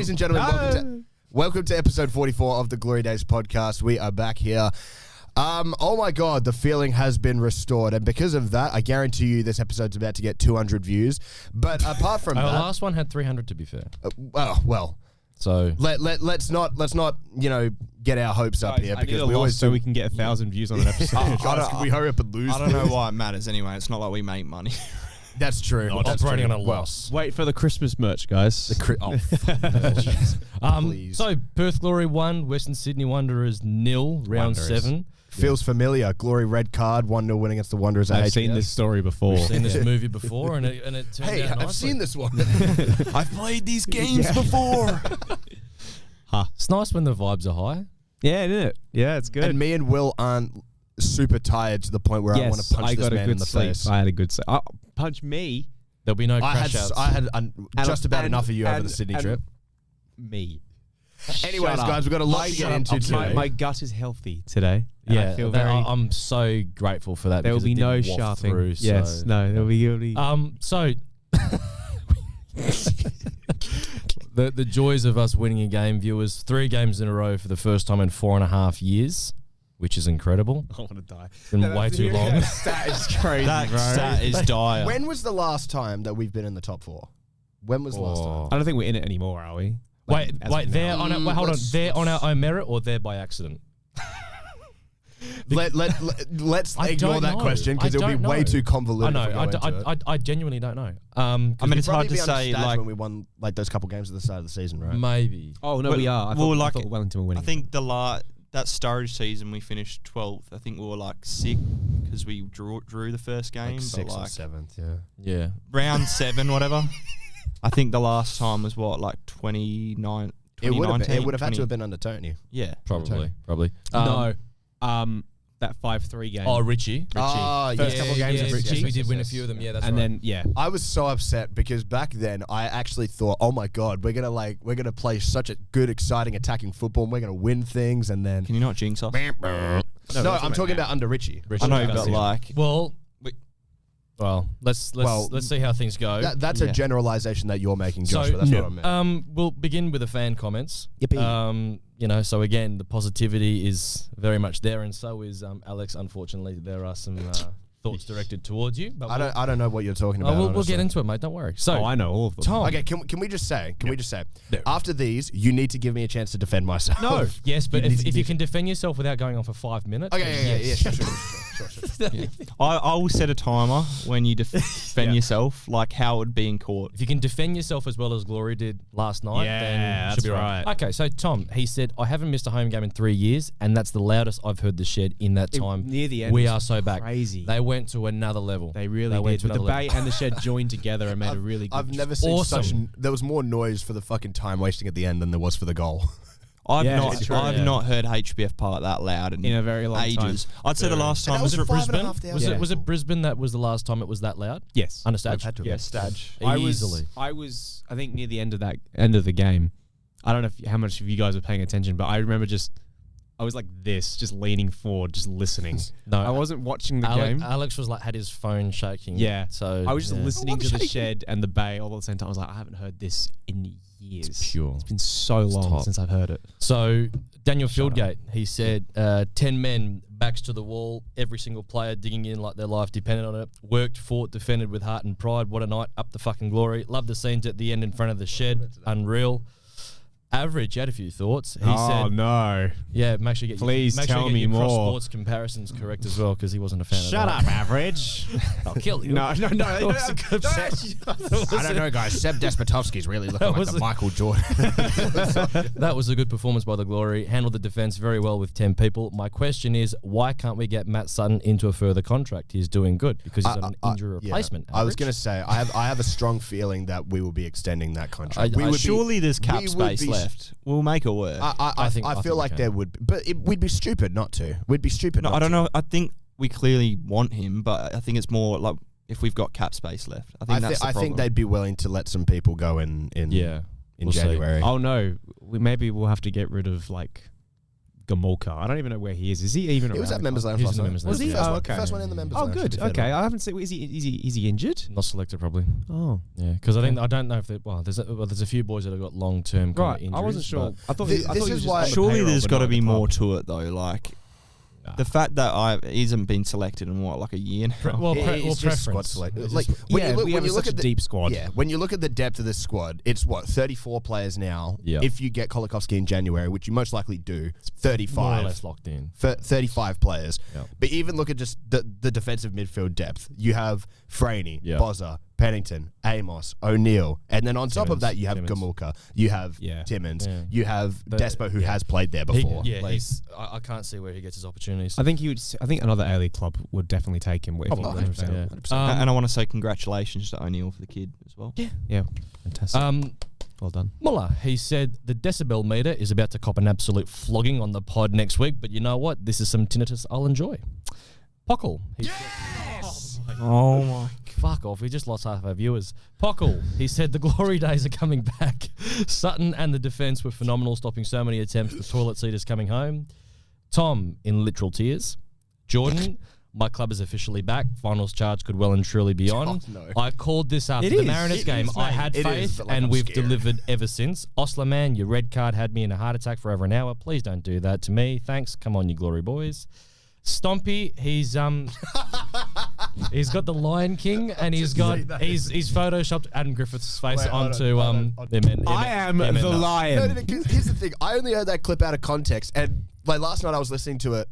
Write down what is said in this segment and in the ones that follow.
Ladies and gentlemen, welcome to episode 44 of the Glory Days podcast. We are back here. Oh my God, the feeling has been restored. And because of that, I guarantee you this episode's about to get 200 views. But apart from that... The last one had 300, to be fair. Well... So let's not get our hopes up here because we always so we can get 1,000 views on an episode. Guys, can we hurry up and lose? I don't know why it matters anyway. It's not like we make money. That's true. Operating on a loss. Wait for the Christmas merch, guys. So Perth Glory 1, Western Sydney Wanderers 0, round 7. Feels familiar. Glory red card, 1-0 win against the Wanderers. I've seen this story before. We've seen this movie before, and it turned out nicely. I've seen this one. I've played these games before. It's nice when the vibes are high. Yeah, isn't it? Yeah, it's good. And me and Will aren't super tired to the point where I want to punch this man in the face. I had a good sleep. Punch me. There'll be no crash outs. I had just about enough of you over the Sydney trip. Me. Anyways, guys, we've got a lot to get into today. My gut is healthy today. Yeah, I'm so grateful for that. There will be no sharping. Through, yes, no, there will be. So the joys of us winning a game, viewers. 3 games in a row for the first time in 4.5 years, which is incredible. I want to die. It's been way too long. That stat is crazy, That bro. stat is dire. When was the last time that we've been in the top 4? When was the last time? I don't think we're in it anymore, are we? Wait, hold on. They're on our own merit or they're by accident? Let's ignore that question because it'll be way too convoluted. I genuinely don't know. I mean, it's hard to say. Like when we won like those couple games at the start of the season, right? Maybe. Oh no, we are. I thought Wellington were winning. I think that Sturridge season we finished 12th. I think we were like sick because we drew the first game, like 6th but like or 7th, yeah, round 7, whatever. I think the last time was what, like 2019. It would have had to have been under Tony. Yeah, probably. That 5-3 game. Oh, Richie. First couple of games of Richie. Yes, we did win a few of them. Yeah, that's right. Then I was so upset because back then I actually thought, oh my God, we're gonna play such a good, exciting, attacking football, and we're gonna win things, and then can you not jinx us? No, I'm talking about under Richie. I know, but like, well, let's see how things go. That's a generalization that you're making, Josh. But that's what I meant. We'll begin with the fan comments. Yippee. So again, the positivity is very much there, and so is Alex. Unfortunately, there are some thoughts directed towards you. But I don't know what you're talking about. We'll get into it, mate. Don't worry. So I know all of them. Tom. Okay, can we just say? After these, you need to give me a chance to defend myself. No. Yes, but if you can defend yourself without going on for 5 minutes. Okay. Yeah. Sure. Yeah. I will set a timer when you defend yourself, like how it would be in court. If you can defend yourself as well as Glory did last night, then it should be right. Okay, so Tom, he said, I haven't missed a home game in 3 years, and that's the loudest I've heard the Shed in that time. Near the end, we are so back. Crazy. They went to another level. They really did. With the Bay and the Shed joined together and made a really good. I've never seen such. There was more noise for the fucking time wasting at the end than there was for the goal. I've not heard HBF Park that loud in a very long ages. Time. I'd say the last time was it Brisbane. Was it Brisbane that was the last time it was that loud? Yes, under Stadge. Yes, Stadge. Easily. I was I think near the end of the game. I don't know how much of you guys were paying attention, but I remember I was like this, just leaning forward, just listening. No, I wasn't watching the game. Alex was like had his phone shaking. Yeah, so I was just listening to the Shed and the Bay all at the same time. I was like, I haven't heard this in years. It's pure. It's been so long since I've heard it. So Daniel Fieldgate, he said, 10 men, backs to the wall, every single player digging in like their life depended on it. Worked, fought, defended with heart and pride. What a night, up the fucking glory. Love the scenes at the end in front of the Shed. Unreal. Average had a few thoughts. He said, no. Yeah, make sure you get tell me your more. Sports comparisons correct as well, because he wasn't a fan of that. Shut up, Average. I'll kill you. No. I don't know, guys. Seb Despotovsky's really looking like the Michael Jordan. That was a good performance by the Glory. Handled the defense very well with 10 people. My question is, why can't we get Matt Sutton into a further contract? He's doing good because he's on an injury replacement. I was going to say, I have a strong feeling that we will be extending that contract. Surely there's cap space left. We'll make it work. I feel like there would be, but we'd be stupid not to. We'd be stupid not to. I don't know. I think we clearly want him, but I think it's more like if we've got cap space left. I think they'd be willing to let some people go in January. Oh no, maybe we'll have to get rid of like Gamulka. I don't even know where he is. Is he even? He was around at members lounge He's last in the night. members Was lounge. he? Oh, okay. First one in the members Oh, lounge. good. to be fair to Okay, him. I haven't seen. Is he injured? Not selected, probably. Oh, Yeah, because I don't know if there's a few boys that have got long term right. injuries. I wasn't sure. but I thought. This I thought he is was just why- on the Surely payroll, there's but got not to at be the more club. to it though. Like the fact that he hasn't been selected in like a year now. Well, It's just squad preference. select. It's Like just- when Yeah, you look, we when have you look such at a the deep squad. Yeah, when you look at the depth of this squad, it's 34 players now. Yeah. If you get Kolikovsky in January, which you most likely do, 35. more or less locked in. 35 players. Yeah. But even look at just the defensive midfield depth. You have Franey, Yeah. Bozza, Pennington, Amos, O'Neill, and then on top of Timmins. that you have Timmins. Gamulka, you have Yeah. Timmins, Yeah. you have But- Despo who has played there before. Like, I can't see where he gets his opportunities. I think he would. I think another A-League club would definitely take him. If he Probably, went 100%. there. 100%. And I want to say congratulations to O'Neill for the kid as well. Yeah, fantastic. Well done. Muller, he said the decibel meter is about to cop an absolute flogging on the pod next week, but you know what? This is some tinnitus I'll enjoy. Pockle. Oh my! Fuck off. We just lost half our viewers. Pockle, he said the glory days are coming back. Sutton and the defence were phenomenal, stopping so many attempts. The toilet seat is coming home. Tom, in literal tears. Jordan, my club is officially back. Finals charge could well and truly be on. Oh, no. I called this after It the is. Mariners It game. is, I mate. had It faith, is, but, like, and I'm we've scared. delivered ever since. Osler, man, your red card had me in a heart attack for over an hour. Please don't do that to me. Thanks. Come on, you glory boys. Stompy, he's got the Lion King, and he's photoshopped Adam Griffiths' face Wait, hold onto on. I am the lion. No, 'cause here's the thing. I only heard that clip out of context, and like last night I was listening to it.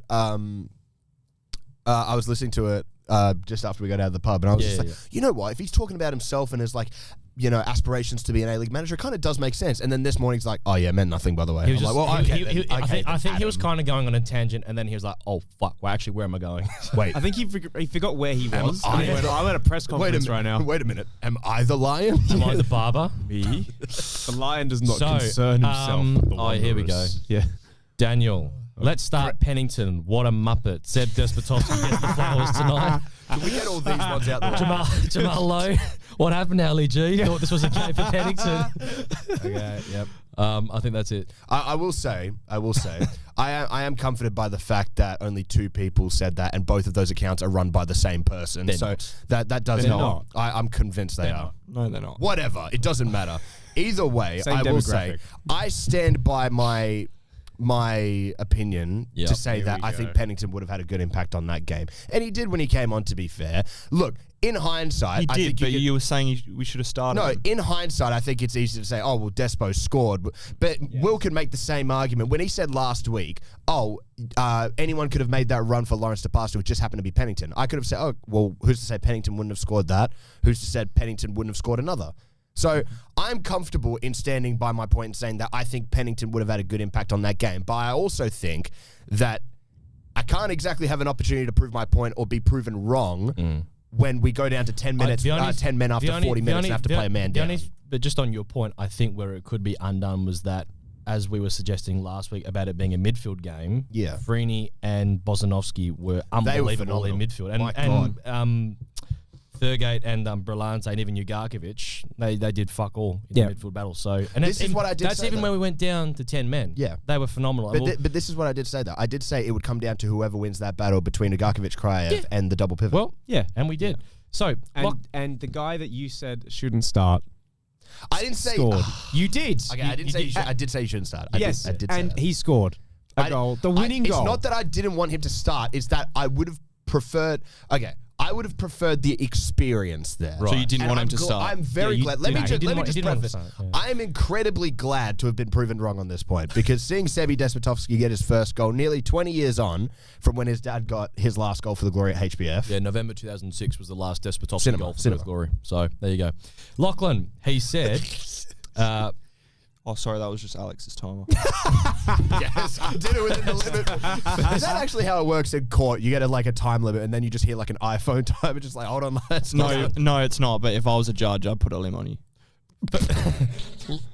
Just after we got out of the pub, and I was just like, you know what? If he's talking about himself and his aspirations to be an A-League manager, it kind of does make sense. And then this morning's like, oh yeah, meant nothing by the way. He was I'm just, like, well, okay, I think he was Adam. kind of going on a tangent, and then he was like, oh fuck, well actually, where am I going? Wait, I think he forgot where he was. I- And he went, I'm at a press conference right now. Wait a minute. Am I the lion? Am I the barber? Me? The lion does not So, concern himself. with the here we go. Wanderers. Yeah. Daniel, let's start Pennington. What a muppet. Seb Despotovsky gets the flowers tonight. Can we get all these ones out the way? Jamal Lowe, what happened, Ali G? Thought this was a game for Pennington. Okay. Yep. I think that's it. I will say, I am comforted by the fact that only 2 people said that, and both of those accounts are run by the same person. They're so not. that does They're not. not. I'm convinced they are. No, they're not. Whatever, it doesn't matter. Either way, Same I will say demographic. I stand by my opinion Yep. to say Here that we I go. think Pennington would have had a good impact on that game, and he did when he came on. To be fair, look, in hindsight, He I did, think but could- you were saying we should have started. No, him. in hindsight, I think it's easy to say, oh, well, Despo scored. But Will can make the same argument. When he said last week, anyone could have made that run for Lawrence to pass, it just happened to be Pennington. I could have said, oh, well, who's to say Pennington wouldn't have scored that? Who's to say Pennington wouldn't have scored another? So I'm comfortable in standing by my point and saying that I think Pennington would have had a good impact on that game. But I also think that I can't exactly have an opportunity to prove my point or be proven wrong when we go down to 10 minutes, 10 men after 40 minutes and have to play a man down. But just on your point, I think where it could be undone was that, as we were suggesting last week about it being a midfield game, Yeah. Freeney and Bozanovsky were unbelievable in phenomenal. midfield. My And Thurgate and Brillante and even Ugarkovic, they did fuck all in the midfield battle. So, and This is what I did That's say, even though. when we went down to 10 men. Yeah. They were phenomenal. And But this is what I did say, though. I did say it would come down to whoever wins that battle between Ugarkovic, Kraev, and the double pivot. well, Yeah. and we did. So, And the guy that you said shouldn't start I didn't say... scored. you did. Okay, I didn't say... I did say you shouldn't start. I did say and that. he scored a goal. The winning goal. It's not that I didn't want him to start. It's that I would have preferred... Okay, I would have preferred the experience there. Right. So you didn't And want him I'm to gl- start. I'm very Yeah, you glad. Let me didn't. just, He didn't want preface. to start, yeah. I am incredibly glad to have been proven wrong on this point because seeing Sebi Despotovsky get his first goal nearly 20 years on from when his dad got his last goal for the Glory at HBF. Yeah, November 2006 was the last Despotovsky Cinema, goal for cinema. Perth Glory. So there you go. Lachlan, he said, Oh, sorry, that was just Alex's timer. Yes, I did it within the limit. Is that actually how it works in court? You get a time limit and then you just hear like an iPhone timer just like, hold on, lads. No, it's not. But if I was a judge, I'd put a limb on you.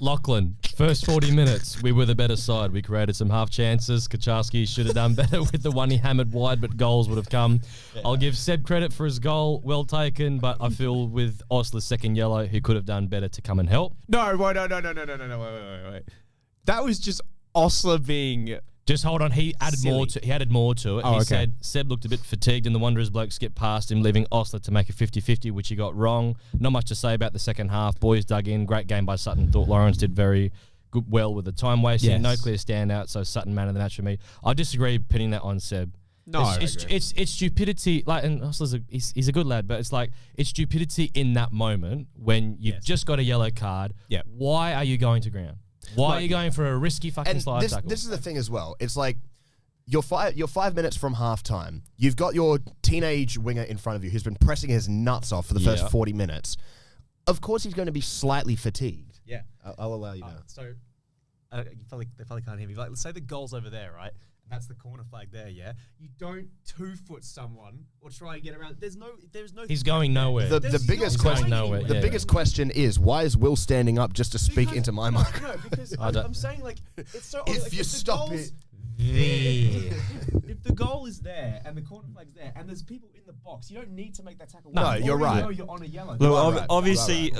Lachlan, first 40 minutes, we were the better side. We created some half chances. Kaczarski should have done better with the one he hammered wide, but goals would have come. Yeah. I'll give Seb credit for his goal. Well taken, but I feel with Osler's second yellow, he could have done better to come and help. No, wait. That was just Osler being Just hold on. He added more to it. He said Seb looked a bit fatigued and the Wanderers bloke skipped past him, leaving Osler to make a 50-50, which he got wrong. Not much to say about the second half. Boys dug in. Great game by Sutton. Thought Lawrence did very well with the time wasting. Yes. No clear standout, so Sutton man of the match for me. I disagree pinning that on Seb. No, it's stupidity. Like, and Osler's he's a good lad, but it's like it's stupidity in that moment when you've just got a yellow card. Yeah. Why are you going to ground? Why are you going for a risky fucking slide tackle? This is the thing as well. It's like you're 5 minutes from halftime. You've got your teenage winger in front of you who's been pressing his nuts off for the first 40 minutes. Of course, he's going to be slightly fatigued. Yeah, I'll allow you now. So they probably can't hear me. Like, let's say the goal's over there, right? That's the corner flag there, yeah? You don't 2-foot someone or try and get around. There's no. He's going nowhere. The biggest question. The biggest question is why is Will standing up just to speak into my mic? No, because I'm saying like it's so. If like, you stop it. If the goal is there and the corner flag's there and there's people in the box, you don't need to make that tackle. No, you're right. Know you're on a yellow. Look, obviously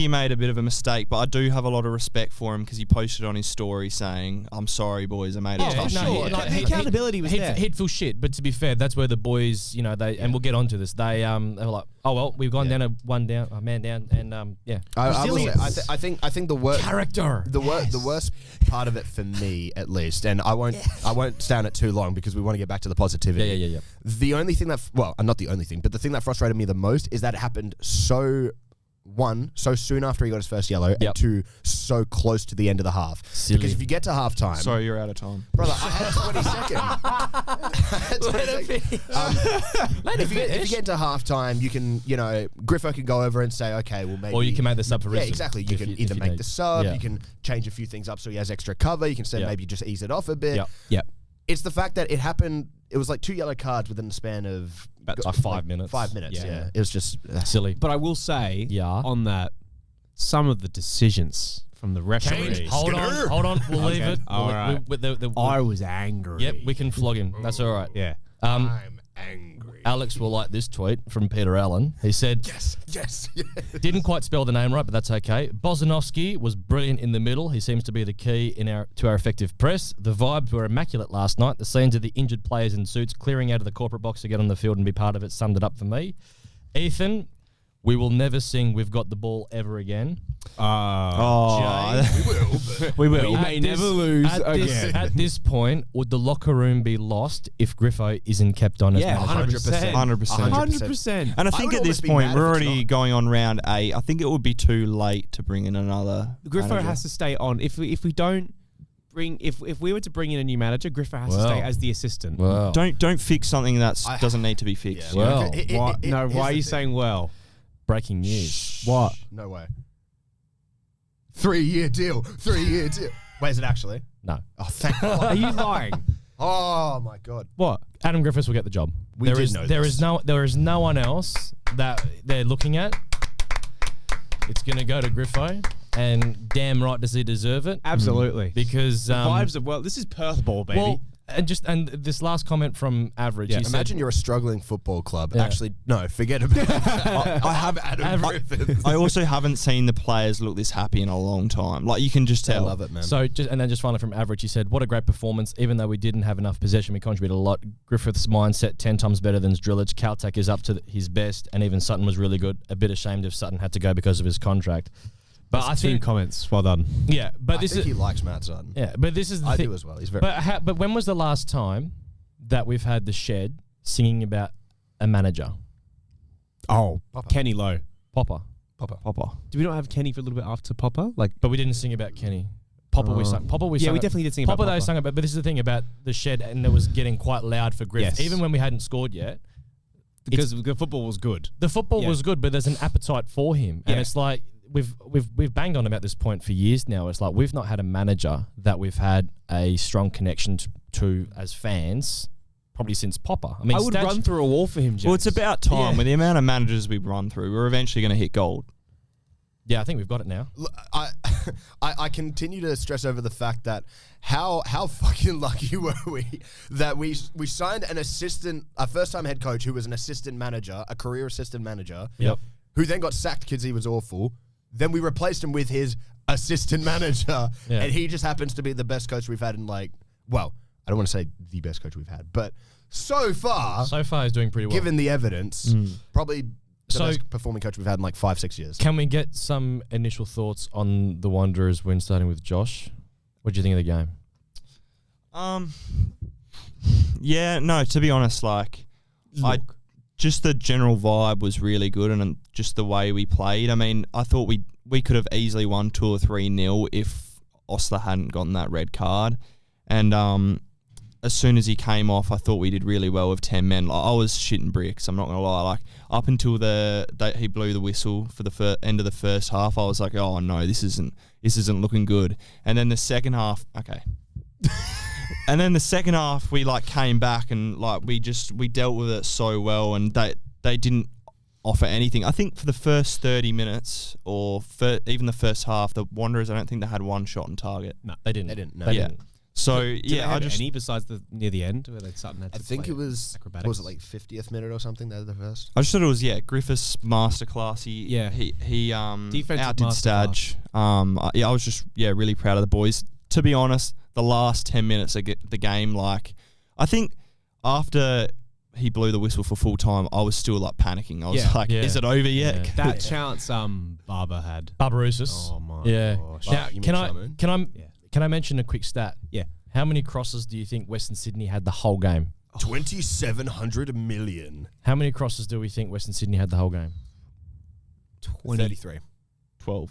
he made a bit of a mistake, but I do have a lot of respect for him because he posted on his story saying, "I'm sorry, boys, I made a tough shot." The accountability was there. He'd feel shit, but to be fair, that's where the boys, and we'll get onto this. They were like, "Oh well, we've gone down a man down," and yeah. I will say, I think the worst character, the worst part of it for me, at least, and I won't stand it too long because we want to get back to the positivity. Yeah. The only thing that, not the only thing, but the thing that frustrated me the most is that it happened so soon after he got his first yellow, and two, so close to the end of the half. Silly. Because if you get to half time, Sorry, you're out of time, brother. I had 20 seconds. If you get to half time, you can, Griffo can go over and say, okay, well maybe, or you can make the sub for yeah, exactly. You can either make the sub, Yeah. you can change a few things up so he has extra cover. You can say maybe just ease it off a bit. Yep. It's the fact that it happened. It was like 2 yellow cards within the span of about 5 minutes. 5 minutes. Yeah. It was just Silly. But I will say, on that, some of the decisions from the referee. Hold on. We'll leave it. All right. I was angry. Yep, we can flog him. That's all right. Yeah. I'm angry. Alex will like this tweet from Peter Allen. He said, Yes. Didn't quite spell the name right, but that's okay. Bozanovsky was brilliant in the middle. He seems to be the key to our effective press. The vibes were immaculate last night. The scenes of the injured players in suits clearing out of the corporate box to get on the field and be part of it summed it up for me. Ethan, we will never sing "We've Got the Ball" ever again. We will. We may never lose again. At this point, would the locker room be lost if Griffo isn't kept on as manager? 100%. And I think at this point we're already going on round 8. I think it would be too late to bring in another. Griffo manager. has to stay on. If we don't bring, if we were to bring in a new manager, Griffo has to stay as the assistant. Wow. Don't fix something that doesn't need to be fixed. Yeah. Well, why are you saying well? Breaking news. What? No way. 3-year deal. 3-year deal. Wait, is it actually? No. Oh, thank God. Are you lying? Oh my God. What? Adam Griffiths will get the job. There is no one else that they're looking at. It's going to go to Griffo, and damn right does he deserve it. Absolutely. Because the vibes of, this is Perth ball, baby. Well, and this last comment from Average. Yeah, he imagine said, you're a struggling football club. Yeah. Actually, no, forget about it. I have Adam Griffiths. I also haven't seen the players look this happy in a long time. Like, you can just tell. I love it, man. So just finally from Average, he said, "What a great performance. Even though we didn't have enough possession, we contributed a lot. Griffith's mindset 10 times better than Drillage. Caltech is up to his best, and even Sutton was really good. A bit ashamed if Sutton had to go because of his contract." But That's two comments. Well done. Yeah, but I think he likes Matt Sutton. Yeah, but this is the I thing. do as well. He's very. But when was the last time that we've had the Shed singing about a manager? Oh, Popper. Kenny Lowe. Popper. Do we not have Kenny for a little bit after Popper? But we didn't sing about Kenny. Popper we sung. Popper we yeah, sung. we definitely did sing about Popper. Popper. They sung about. But this is the thing about the Shed, and it was getting quite loud for Griff. Yes. Even when we hadn't scored yet. Because the football was good. The football was good, but there's an appetite for him, and it's like we've banged on about this point for years now. It's like we've not had a manager that we've had a strong connection to as fans probably since Popper. I mean, I would run through a wall for him, James. Well, it's about time. With the amount of managers we run through, we're eventually going to hit gold. Yeah, I think we've got it now. Look, I continue to stress over the fact that how fucking lucky were we that we signed a first-time head coach who was an assistant manager, a career assistant manager, who then got sacked because he was awful. Then we replaced him with his assistant manager, and he just happens to be the best coach we've had in I don't want to say the best coach we've had, but so far he's doing pretty well. Given the evidence, probably the best performing coach we've had in like 5-6 years. Can we get some initial thoughts on the Wanderers when starting with Josh? What do you think of the game? Yeah, no, to be honest, like, just the general vibe was really good, and just the way we played. I mean, I thought we could have easily won 2 or 3-0 if Osler hadn't gotten that red card. And as soon as he came off, I thought we did really well with 10 men. Like, I was shitting bricks, I'm not going to lie. Like, up until he blew the whistle for the end of the first half, I was like, oh, no, this isn't looking good. And then the second half, okay. And then the second half, we like came back and like we dealt with it so well, and they didn't offer anything. I think for the first 30 minutes or even the first half, the Wanderers, I don't think they had one shot on target. No, they didn't. No. They didn't. So Did they have any besides near the end where they started to I think play it was acrobatics? what was it like 50th minute or something? They were the first. I just thought it was Griffiths masterclass. He Defensive outdid masterclass. Stadge. I was just really proud of the boys. To be honest, the last 10 minutes of the game, like, I think after he blew the whistle for full time, I was still like panicking. I was like, is it over yet? Yeah. That chance Barber had. Barbarousis. Oh my gosh. Now, You mean can I mention a quick stat? Yeah. How many crosses do you think Western Sydney had the whole game? 2,700 million. How many crosses do we think Western Sydney had the whole game? 33. 12.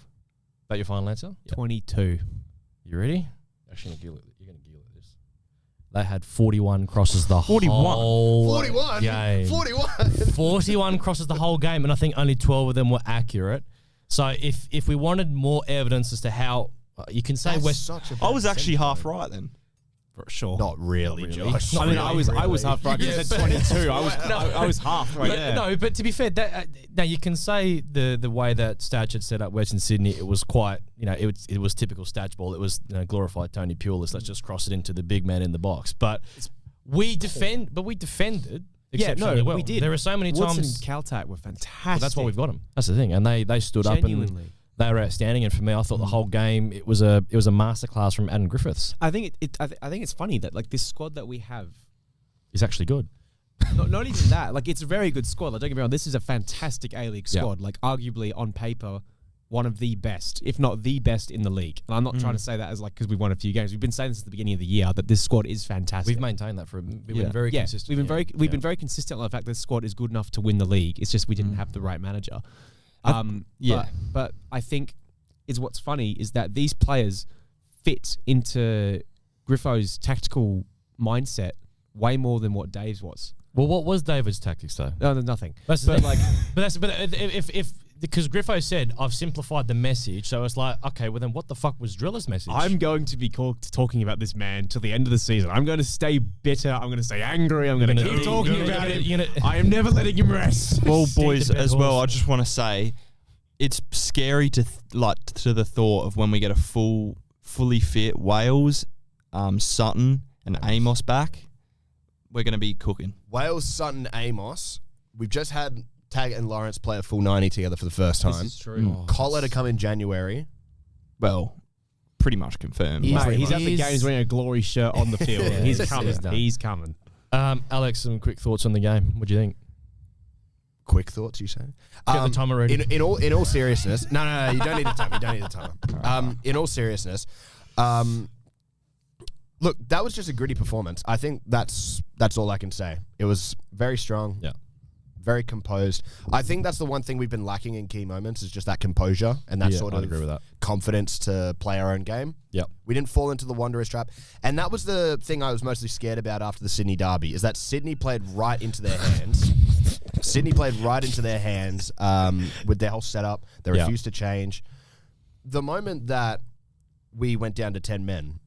That your final answer? 22. You ready? Actually, you're going to giggle at this. They had 41 crosses the 41? whole 41? game. 41? 41 crosses the whole game, and I think only 12 of them were accurate. So if we wanted more evidence as to how you can say I was actually half right then. For sure. Not really, Josh. I mean, I was half right. You said 22. I was half right there. No, but to be fair, now you can say the way that Stadge had set up Western Sydney, it was quite, it was typical Stadge ball. It was glorified Tony Pulis. Let's just cross it into the big man in the box. But we defended exceptionally well. we did. There are so many Woods times. and Caltech were fantastic. Well, that's why we've got them. That's the thing, and they stood up and they were outstanding. And for me, I thought the whole game it was a masterclass from Adam Griffiths. I think I think it's funny that like this squad that we have is actually good. not even that. Like, it's a very good squad. Like, don't get me wrong, this is a fantastic A-League squad. Like, arguably on paper, one of the best, if not the best in the league. And I'm not trying to say that as like because we won a few games. We've been saying this at the beginning of the year that this squad is fantastic. We've maintained that we've been very consistent. We've been very consistent on the fact that this squad is good enough to win the league. It's just we didn't have the right manager. But I think what's funny is that these players fit into Griffo's tactical mindset way more than what Dave's was. Well, what was David's tactics though? No, there's nothing. But if because Griffo said I've simplified the message, so it's like, okay, well then what the fuck was Driller's message? I'm going to be talking about this man till the end of the season. I'm going to stay bitter. I'm going to stay angry. I'm going to keep talking about it. I am never letting him rest. Well, boys, as well, I just want to say, it's scary to the thought of when we get a fully fit Wales, Sutton, and Amos back. We're going to be cooking. Wales, Sutton, Amos. We've just had Taggart and Lawrence play a full 90 together for the first time. This is true. Collar to come in January. Well, pretty much confirmed. He's at the games wearing a glory shirt on the field. He's coming. He's coming. Alex, some quick thoughts on the game. What do you think? Quick thoughts, you say? Get the timer ready. In all seriousness, no, you don't need the timer. You don't need the timer. In all seriousness, look, that was just a gritty performance. I think that's all I can say. It was very strong. Yeah. Very composed. I think that's the one thing we've been lacking in key moments is just that composure and that sort I'd agree with of that. confidence to play our own game. Yeah. We didn't fall into the Wanderers trap. And that was the thing I was mostly scared about after the Sydney derby is that Sydney played right into their hands. Sydney played right into their hands with their whole setup. They refused to change. The moment that we went down to 10 men,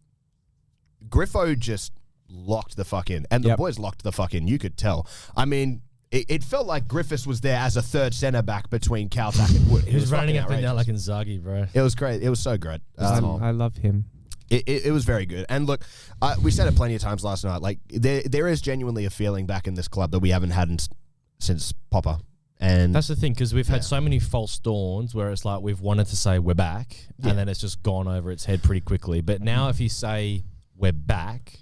Griffo just locked the fuck in. And the boys locked the fuck in. You could tell. I mean, it felt like Griffiths was there as a third centre back between Caltack and Wood. He was running up and down like Inzaghi, bro. It was great. It was so great. I love him. It was very good. And look, we said it plenty of times last night. Like there is genuinely a feeling back in this club that we haven't had since Popper. And that's the thing, because we've had so many false dawns where it's like we've wanted to say we're back, and then it's just gone over its head pretty quickly. But now if you say we're back,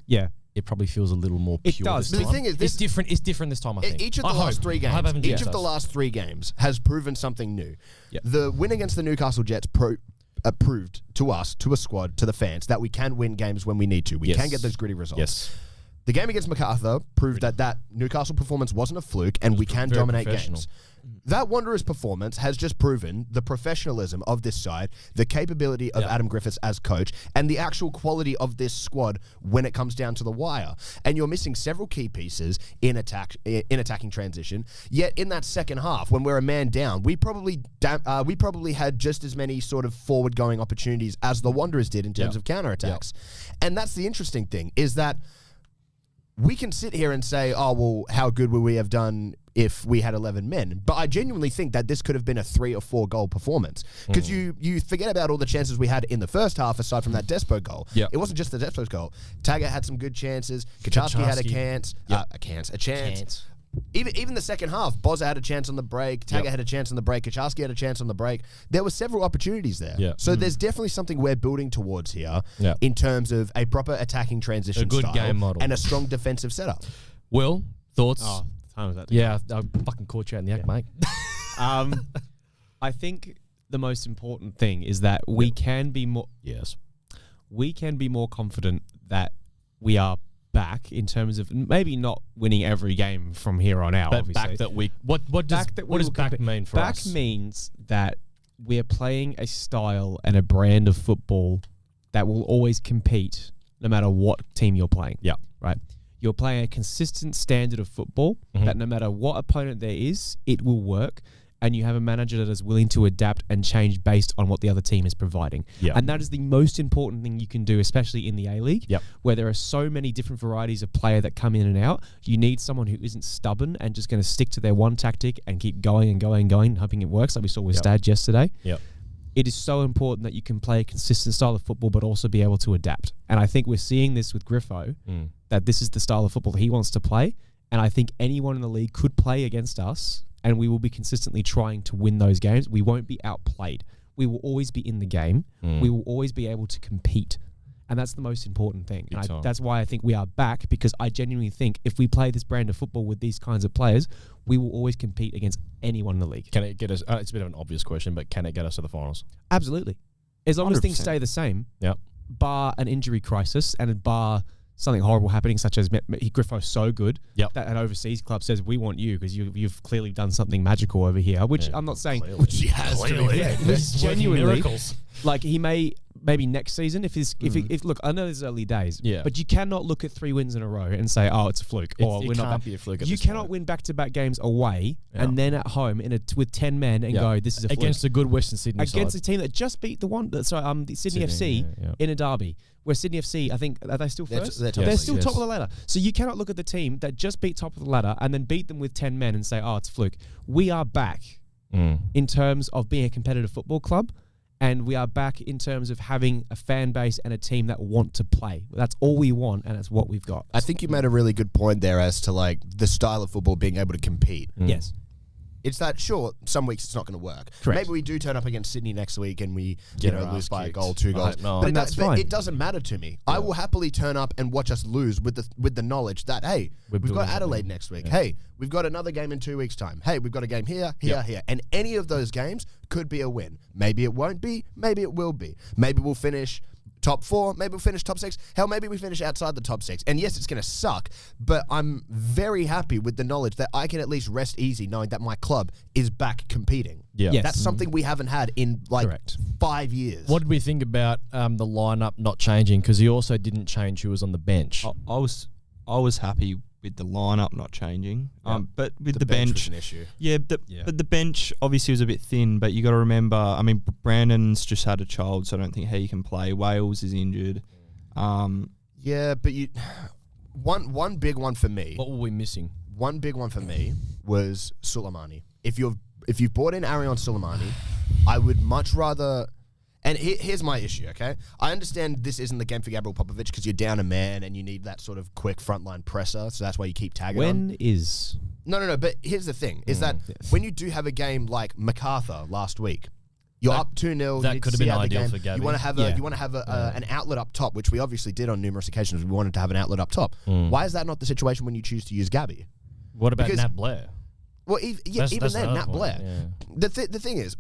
it probably feels a little more It pure. does. This The time. thing is, it's different. It's different this time. I think Each of the I last hope. 3 I games, hope Evan each Jets of the does. last 3 games has proven something new. Yep. The win against the Newcastle Jets proved to us, to a squad, to the fans, that we can win games when we need to. We Yes. can get those gritty results. Yes. The game against MacArthur proved that Newcastle performance wasn't a fluke and we can very dominate professional. games. That Wanderers performance has just proven the professionalism of this side, the capability of Adam Griffiths as coach, and the actual quality of this squad when it comes down to the wire. And you're missing several key pieces in attacking transition. Yet in that second half, when we're a man down, we probably had just as many sort of forward going opportunities as the Wanderers did in terms of counterattacks. And that's the interesting thing, is that we can sit here and say, oh, well, how good would we have done if we had 11 men? But I genuinely think that this could have been a 3 or 4 goal performance. Because you forget about all the chances we had in the first half, aside from that Despo goal. Yep. It wasn't just the Despo goal. Taggart had some good chances. Kaczarski had a chance. A chance. Even the second half, Bozza had a chance on the break. Taggart had a chance on the break. Kaczarski had a chance on the break. There were several opportunities there. Yeah. So there's definitely something we're building towards here in terms of a proper attacking transition A good style game model. and a strong defensive setup. Will, thoughts? Oh, the time was that. Yeah, I fucking caught you out in the act, mate. I think the most important thing is that we can be more. Yes. We can be more confident that we are back in terms of maybe not winning every game from here on out. But obviously. back that we what does Back that we what does will back compete. mean for Back us? means that we're playing a style and a brand of football that will always compete no matter what team you're playing. Yeah. Right? You're playing a consistent standard of football that no matter what opponent there is, it will work. And you have a manager that is willing to adapt and change based on what the other team is providing. Yeah. And that is the most important thing you can do, especially in the A-League, Yep. where there are so many different varieties of player that come in and out. You need someone who isn't stubborn and just going to stick to their one tactic and keep going and going and going, hoping it works, like we saw with Stad yesterday. Yep. It is so important that you can play a consistent style of football, but also be able to adapt. And I think we're seeing this with Griffo, that this is the style of football that he wants to play. And I think anyone in the league could play against us, and we will be consistently trying to win those games. We won't be outplayed. We will always be in the game. We will always be able to compete. And that's the most important thing. And that's why I think we are back, because I genuinely think if we play this brand of football with these kinds of players, we will always compete against anyone in the league. Can it get us? It's a bit of an obvious question, but can it get us to the finals? Absolutely. As long as things 100%. stay the same, Yep. bar an injury crisis and bar something horrible happening, such as Griffo's so good that an overseas club says, we want you because you've clearly done something magical over here, which I'm not saying. Which he has to be. It's genuinely miracles. like he may maybe next season if look, I know there's early days, but you cannot look at 3 wins in a row and say, oh, it's a fluke, or It we're not. can't be a fluke. At You this cannot point. win back-to-back games away and then at home with 10 men and go, this is a fluke. Against a good Western Sydney Against side. a team that just beat the Sydney FC in a derby, where Sydney FC, I think, are they still first? They're Still top of the ladder. So you cannot look at the team that just beat top of the ladder and then beat them with 10 men and say, oh, it's a fluke. We are back in terms of being a competitive football club, and we are back in terms of having a fan base and a team that want to play. That's all we want, and that's what we've got. I think you made a really good point there as to like the style of football being able to compete. Yes. It's that, sure, some weeks it's not going to work. Correct. Maybe we do turn up against Sydney next week and we Get our lose ass by a kicked. goal, 2 goals. No. But, And that's but fine. it doesn't matter to me. I will happily turn up and watch us lose with the knowledge that, hey, we've got building Adelaide next week. Hey, we've got another game in 2 weeks' time. Hey, we've got a game here. And any of those games could be a win. Maybe it won't be. Maybe it will be. Maybe we'll finish top 4, maybe we'll finish top 6. Hell, maybe we finish outside the top 6. And yes, it's going to suck, but I'm very happy with the knowledge that I can at least rest easy knowing that my club is back competing. Yeah. Yes. That's something we haven't had in like Correct. 5 years. What did we think about the lineup not changing? Because he also didn't change who was on the bench. I was happy with the lineup not changing, but with the bench was an issue. But the bench obviously was a bit thin. But you got to remember, I mean, Brandon's just had a child, so I don't think he can play. Wales is injured. Yeah, but one big one for me. What were we missing? One big one for me was Suleimani. If you've brought in Arion Suleimani, I would much rather. And here's my issue, okay? I understand this isn't the game for Gabriel Popovich because you're down a man and you need that sort of quick frontline presser, so that's why you keep tagging on. When is... No, but here's the thing, is that when you do have a game like MacArthur last week, You're up 2-0. That could have been ideal for Gabby. You want to have an outlet up top, which we obviously did on numerous occasions. We wanted to have an outlet up top. Why is that not the situation when you choose to use Gabby? What about Nat Blair? Well, even then, Nat Blair. Yeah. The thing is,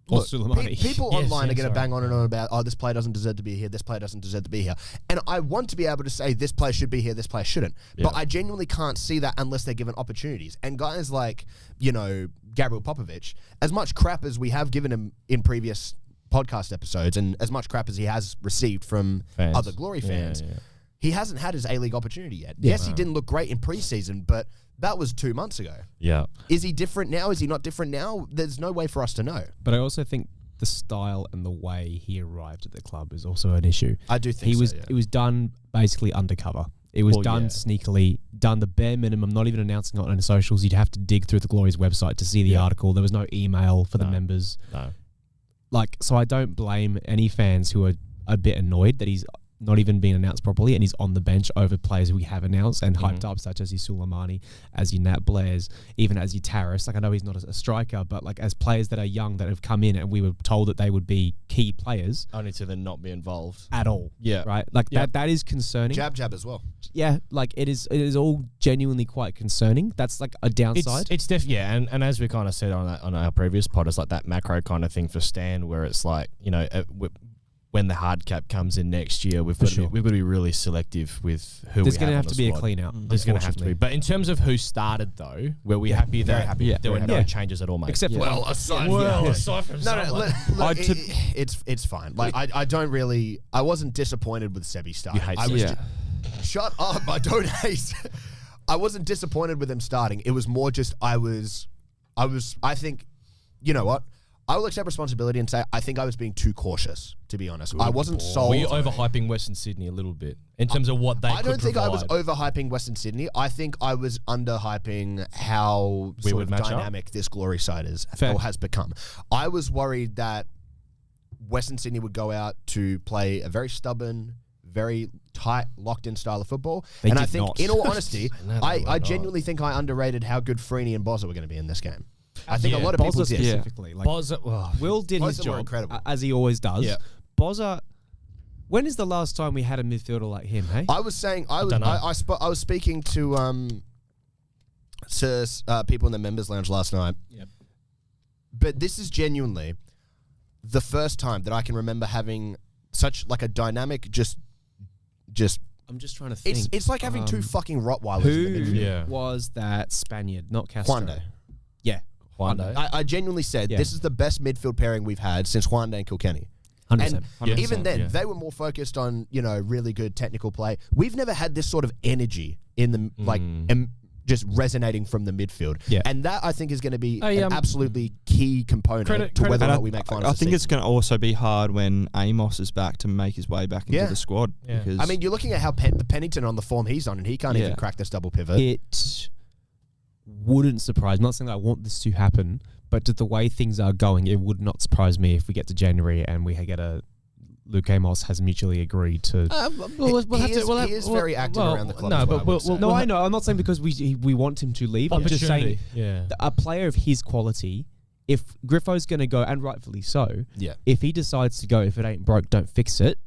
look, people online are going to bang on and on about, oh, this player doesn't deserve to be here, this player doesn't deserve to be here. And I want to be able to say this player should be here, this player shouldn't. Yeah. But I genuinely can't see that unless they're given opportunities. And guys like, Gabriel Popovich, as much crap as we have given him in previous podcast episodes and as much crap as he has received from other Glory fans, he hasn't had his A-League opportunity yet. Yeah. Yes, he didn't look great in preseason, but that was 2 months ago. Yeah. Is he different now? Is he not different now? There's no way for us to know. But I also think the style and the way he arrived at the club is also an issue. I do think It was done basically undercover. It was done sneakily, done the bare minimum, not even announcing it on the socials. You'd have to dig through the Glory's website to see the article. There was no email for the members. No. So I don't blame any fans who are a bit annoyed that he's not even being announced properly and he's on the bench over players we have announced and hyped up, such as your Suleimani, as your Nat Blairs, even as your Taris. I know he's not a striker, but as players that are young that have come in and we were told that they would be key players. Only to then not be involved. At all. Yeah. Right? That is concerning. Jab as well. Yeah, it is all genuinely quite concerning. That's a downside. It's definitely, and as we kind of said on our previous pod, it's that macro kind of thing for Stan where it's when the hard cap comes in next year, we've got to be really selective with who There's we have. There's going to have to be a clean out. There's going to have to be. But in terms of who started, though, were we happy? Very happy. There were no changes at all, mate. Except for aside from it's fine. I don't really. I wasn't disappointed with Sebi starting. Shut up! I don't hate. I wasn't disappointed with him starting. It was more just I think, you know what? I will accept responsibility and say I think I was being too cautious, to be honest. I wasn't sold. Were you overhyping Western Sydney a little bit in terms of what they could provide? I don't think I was overhyping Western Sydney. I think I was underhyping how sort of dynamic this Glory side is or has become. I was worried that Western Sydney would go out to play a very stubborn, very tight, locked-in style of football. And I think, in all honesty, I genuinely think I underrated how good Freeney and Bozza were going to be in this game. I think a lot of people did. Specifically. Will did his job, as he always does. Yeah. Bozza, when is the last time we had a midfielder like him, hey? I was saying, I was speaking to people in the members lounge last night. Yep. But this is genuinely the first time that I can remember having such a dynamic just I'm just trying to think. It's like having two fucking Rottweilers in the midfield. Who was that Spaniard, not Castro? Juande. Yeah. Juande. I genuinely said this is the best midfield pairing we've had since Juande and Kilkenny. 100%. And even then, they were more focused on, really good technical play. We've never had this sort of energy in the, just resonating from the midfield. Yeah. And that, I think, is going to be an absolutely key component to whether or not we make finals. I think it's going to also be hard when Amos is back to make his way back into the squad. Yeah. Because I mean, you're looking at how the Pennington on the form he's on, and he can't even crack this double pivot. It wouldn't surprise me. Not saying I want this to happen, but just the way things are going, it would not surprise me if we get to January and we get Luke Amos has mutually agreed to. He is very active around the club. I know. I'm not saying because we want him to leave. I'm just saying a player of his quality, if Griffo's going to go, and rightfully so, if he decides to go, if it ain't broke, don't fix it,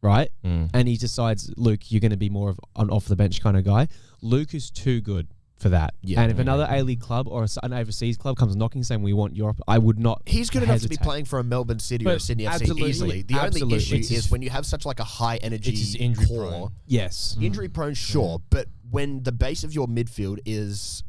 right? And he decides, Luke, you're going to be more of an off the bench kind of guy. Luke is too good for that. Yeah. And if another A-League club or an overseas club comes knocking saying we want Europe, I would not He's good enough to be playing for a Melbourne City or a Sydney FC easily. The only issue is when you have such a high energy injury core. Prone. Yes. Injury prone, sure. But when the base of your midfield is...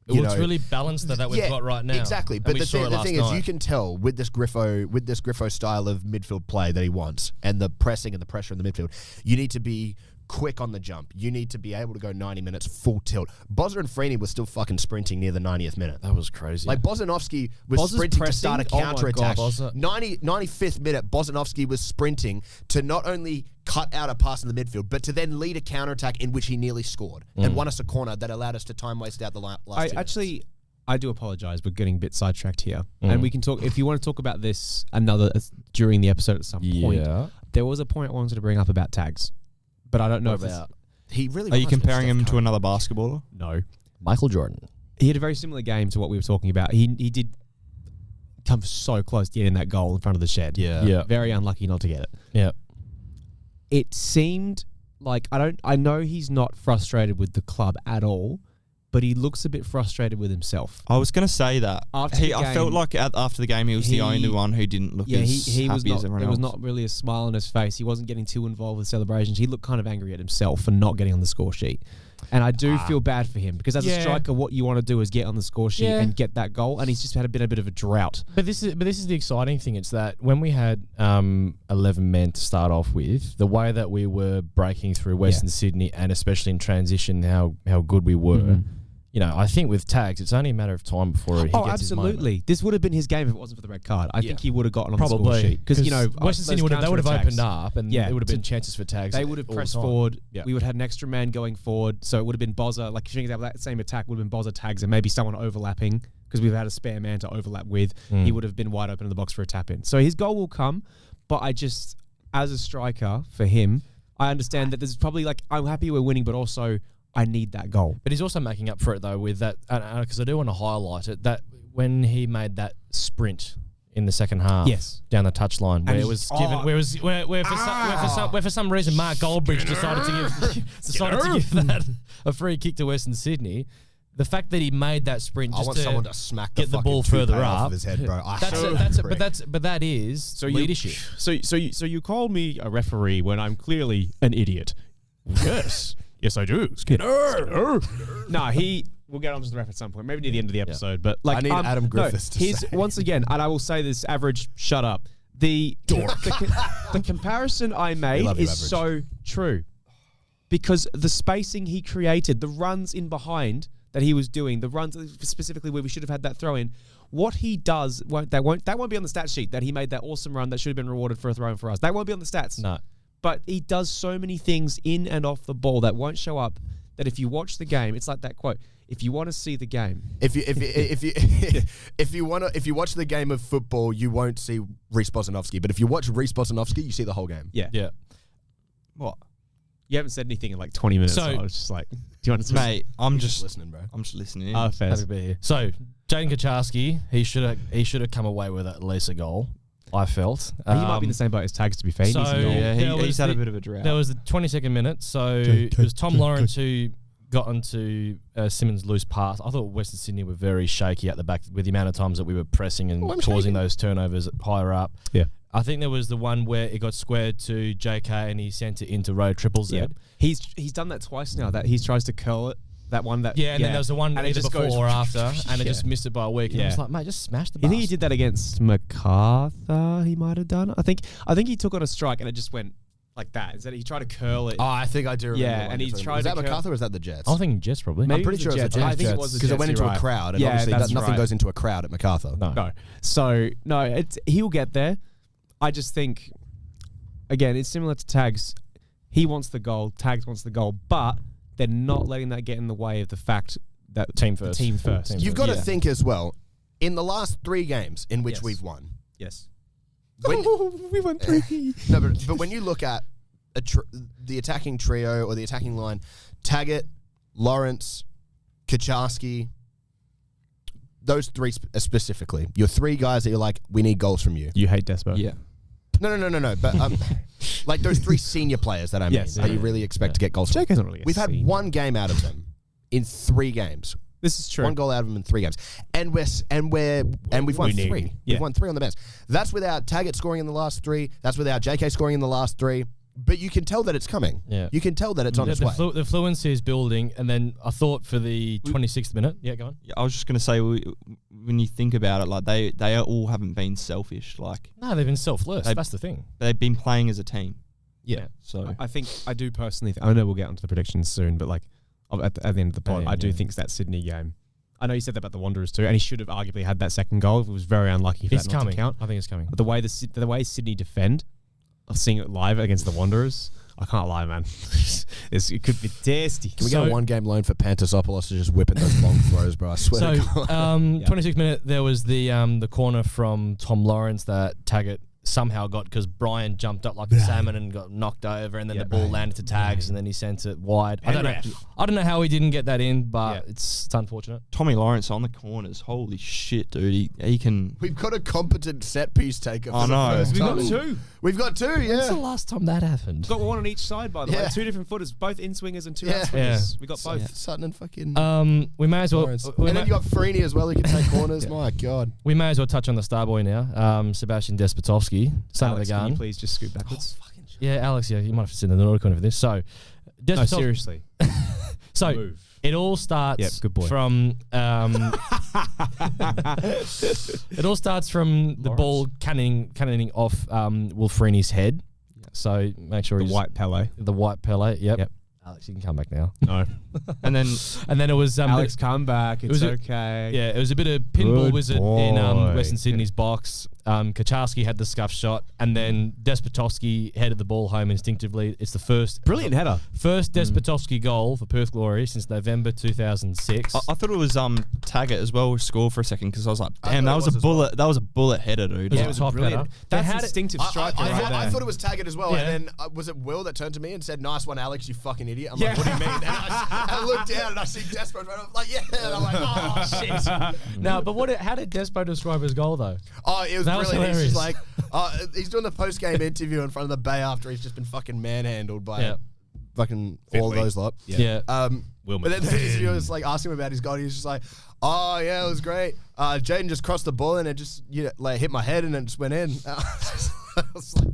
it's really balanced that we've got right now. Exactly. But the thing is, you can tell with this Griffo style of midfield play that he wants and the pressing and the pressure in the midfield, you need to be quick on the jump. You need to be able to go 90 minutes full tilt. Bozza and Freeney were still fucking sprinting near the 90th minute. That was crazy. Bozanovsky was sprinting to start a counter-attack. 95th minute, Bozanovsky was sprinting to not only cut out a pass in the midfield, but to then lead a counter-attack in which he nearly scored and won us a corner that allowed us to time waste out the last 2 minutes. I do apologise. We're getting a bit sidetracked here. And we can talk, if you want to talk about this during the episode at some point. There was a point I wanted to bring up about tags. But I don't know he really. Are you comparing him to another basketballer? No, Michael Jordan. He had a very similar game to what we were talking about. He did come so close to getting that goal in front of the shed. Yeah. Very unlucky not to get it. Yeah. It seemed like I know he's not frustrated with the club at all, but he looks a bit frustrated with himself. I was going to say that. After the I felt game, like after the game, he was the only one who didn't look as he was happy not, as everyone there else. was not really a smile on his face. He wasn't getting too involved with celebrations. He looked kind of angry at himself for not getting on the score sheet. And I do feel bad for him because as a striker, what you want to do is get on the score sheet and get that goal. And he's just had a bit of a drought. But this is the exciting thing. It's that when we had 11 men to start off with, the way that we were breaking through Western Sydney and especially in transition, how good we were. You know, I think with Tags, it's only a matter of time before he gets his moment. Absolutely. This would have been his game if it wasn't for the red card. I think he would have gotten on the score Probably sheet because Western Sydney would have opened up and there would have been chances for Tags. They would have pressed forward. We would have had an extra man going forward, so it would have been Bozza. Like, for example, that same attack would have been Bozza, Tags, and maybe someone overlapping because we've had a spare man to overlap with. He would have been wide open in the box for a tap in. So his goal will come, but I just, as a striker for him, I understand that there's probably like I'm happy we're winning, but also I need that goal. But he's also making up for it though with that, because I do want to highlight it, that when he made that sprint in the second half, down the touchline, where it was given, where for some reason Mark Goldbridge decided to give that a free kick to Western Sydney. The fact that he made that sprint just I want to someone to smack get the ball further off up of his head, bro. But that is leadership. So you call me a referee when I'm clearly an idiot? Yes. Yes, I do. Skinner. No, we'll get on to the ref at some point, maybe near the end of the episode. But like, I need Adam Griffiths to say. Once again, and I will say this: average, shut up. The comparison I made is so true because the spacing he created, the runs in behind that he was doing, the runs specifically where we should have had that throw in. What he does, that won't be on the stat sheet. That he made that awesome run that should have been rewarded for a throw in for us. That won't be on the stats. No. But he does so many things in and off the ball that won't show up. That if you watch the game, it's like that quote: "If you want to see the game, if you watch the game of football, you won't see Reece Bosanovsky. But if you watch Reece Bosanovsky, you see the whole game." Yeah. What? You haven't said anything in like 20 minutes. So I was just like, "Do you want to?" Mate, I'm just listening, bro. I'm just listening. Fair. Happy to be here. So Jaden Kaczarski, he should have come away with at least a goal. I felt he might be in the same boat as Tags, to be fair. So he's had a bit of a drought. There was the 22nd minute. So it was Tom Lawrence who got onto Simmons' loose pass. I thought Western Sydney were very shaky at the back with the amount of times that we were pressing and causing those turnovers higher up. Yeah. I think there was the one where it got squared to JK and he sent it into row triple Z. Yeah. He's done that twice now. That he tries to curl it. That one that then there was the one and either before or after, and it just missed it by a week. And I was like, mate, just smash the ball. You think he did that against MacArthur? He might have done. I think he took on a strike and it just went like that. Instead, he tried to curl it. Oh, I think I do remember. Yeah, and he tried. Was to that MacArthur or was that the Jets? I'm thinking Jets probably. I'm pretty sure it was the Jets. I think it was the Jets. Because it went into a crowd, and obviously nothing goes into a crowd at MacArthur. No. So no, he'll get there. I just think, again, it's similar to Tags. He wants the goal. Tags wants the goal, but they're not letting that get in the way of the fact that team first. You've got to think as well, in the last 3 games in which we've won. Yes. We won 3. No, but when you look at the attacking trio or the attacking line, Taggart, Lawrence, Kaczarski, those 3 specifically, your 3 guys that you're like, we need goals from you. You hate Despo. Yeah. No. But like those 3 senior players that I mean, that you really expect to get goals from. JK's not really We've had 1 game out of them in 3 games. This is true. 1 goal out of them in 3 games, and we've won 3. We've won 3 on the bench. That's without Taggart scoring in the last 3. That's without JK scoring in the last 3. But you can tell that it's coming. Yeah, you can tell that it's on its way. The fluency is building, and then I thought for the 26th minute. Yeah, go on. Yeah, I was just going to say, when you think about it, like they all haven't been selfish. Like no, they've been selfless. That's the thing. They've been playing as a team. Yeah. So I think I do personally. I know we'll get onto the predictions soon, but like at the end of the pod, I do think it's that Sydney game. I know you said that about the Wanderers too, and he should have arguably had that second goal. It was very unlucky for that not to count. I think it's coming. But the way Sydney defend, I've seen it live against the Wanderers. I can't lie, man. It could be tasty. Can we get a 1-game loan for Pantasopoulos to just whipping those long throws, bro? I swear to God. 26th minute, there was the corner from Tom Lawrence that Taggart somehow got, because Brian jumped up like a salmon and got knocked over, and then the ball landed to tags, and then he sent it wide. I don't know how he didn't get that in, but it's unfortunate. Tommy Lawrence on the corners. Holy shit, dude. He can. We've got a competent set piece taker. I know. We've got two. We've got two, When's the yeah. last time that happened? We've got one on each side, by the way. Yeah. Two different footers, both in-swingers and two Yeah. out-swingers. We got both. Sutton and fucking We may as well. Lawrence. And then you got Freeney as well, who can take corners. My God. We may as well touch on the star boy now. Sebastian Despotovsky, son Alex, of the can gun. you please just scoot backwards? Yeah, Alex, yeah, you might have to sit in the Nordic corner for this. So, No, seriously. So Move. it all starts Yep, good boy. from it all starts from the ball cannoning off Will Freeney's head. So make sure The white Pele. the white Pele. Yep. Yep. Alex, you can come back now. No. And then And then it was Alex, come back. It's was a- okay. yeah, it was a bit of pinball Good wizard in boy. Western Sydney's box. Kaczarski had the scuff shot, and then Despotovsky headed the ball home instinctively. It's the first Brilliant header. Despotovsky goal for Perth Glory since November 2006. I thought it was Taggart as well scored for a second, because I was like, damn, thought that it was was a as well. bullet. That was a bullet header, dude. Yeah, it was top brilliant. header. That's They had it- instinctive striker right I there. thought it was Taggart as well, Yeah. and then was it Will that turned to me and said, "Nice one, Alex, you fucking idiot." I'm like, "What do you mean?" And I looked down and I see Despo right off, like, "Yeah," and I'm like, "Oh shit." No, but how did Despo describe his goal though? Oh, it was That was brilliant. He's just like, hilarious. he's doing the post game interview in front of the bay after he's just been fucking manhandled by fucking all those lot. Yeah. But then the interviewer was like asking him about his goal. He was just like, "Oh yeah, it was great. Jaden just crossed the ball and it just like hit my head and it just went in." I was like,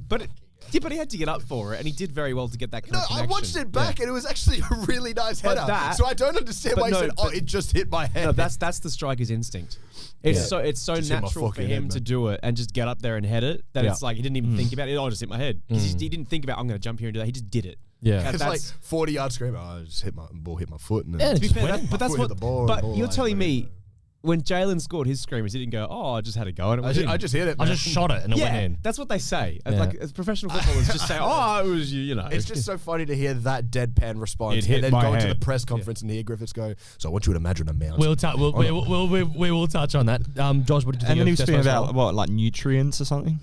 But he had to get up for it, and he did very well to get that kind no, of I connection. watched it back and it was actually a really nice But header. that- So I don't understand but why he no, said, "Oh, but- it just hit my head." No, that's the striker's instinct. It's so Just hit my natural for fucking him head, to man. do it and just get up there and head it that Yeah. it's like he didn't even think about it. Oh, I just hit my head. 'Cause he didn't think about I'm going to jump here and do that. He just did it. Yeah. It's like that's- 40-yard scream. Oh, I just hit my ball, hit my foot, and Yeah, then To be Just fair, went in. but that's foot hit what. the ball, But the ball you're like telling went in. me when Jalen scored his screamers, he didn't go, "Oh, I just had a go," and it was in. I just hit it. I man. just shot it and it yeah, went in. that's what they say. Yeah. Like as professional footballers, just say, "Oh, it was you know." It's just so funny to hear that deadpan response It hit and then my go into the head. press conference and hear Griffiths go, "So I want you to imagine a mountain." We will touch on that. Josh, what did you think? And then he was of speaking Despo's about, goal? what, like nutrients or something?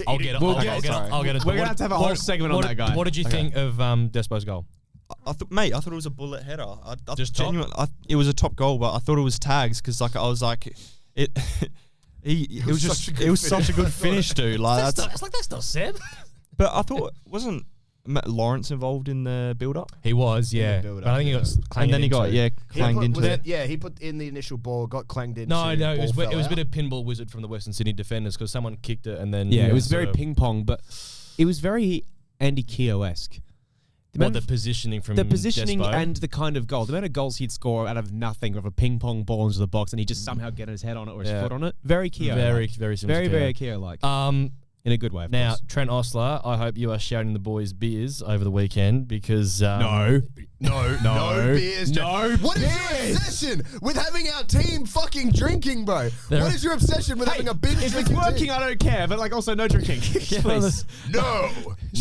I'll get it. We'll I'll get it. get it. I'll get it. We're gonna have to have a whole segment on that guy. What did you think of Despo's goal? I thought it was a bullet header. I Just top? it was a top goal, but I thought it was tags because, like, I was like, it. It was just such a good it was such a finish. good finish, dude. Like, It's like that's not Seb. but I thought wasn't Lawrence involved in the build up, He was, yeah. build-up, But I think he got and then he got clanged into it. He put in the initial ball, got clanged into. No, it was ball it was a fell bit out. of pinball wizard from the Western Sydney defenders because someone kicked it and then Yeah, it was very sort of- ping pong, but it was very Andy Keogh-esque. What, the positioning from The positioning Despo? and the kind of goal, the amount of goals he'd score out of nothing, of a ping pong ball into the box, and he'd just somehow get his head on it or his Yeah. foot on it. Very Keogh. very similar. very, to very Keogh. Keogh-like. In a good way, of Now course. Trent Osler, I hope you are shouting the boys beers over the weekend because No beers. No What is your obsession with having our team fucking drinking, bro? There- What is your obsession with having a binge If it's drinking working, team? I don't care, but like also no drinking. Please. No,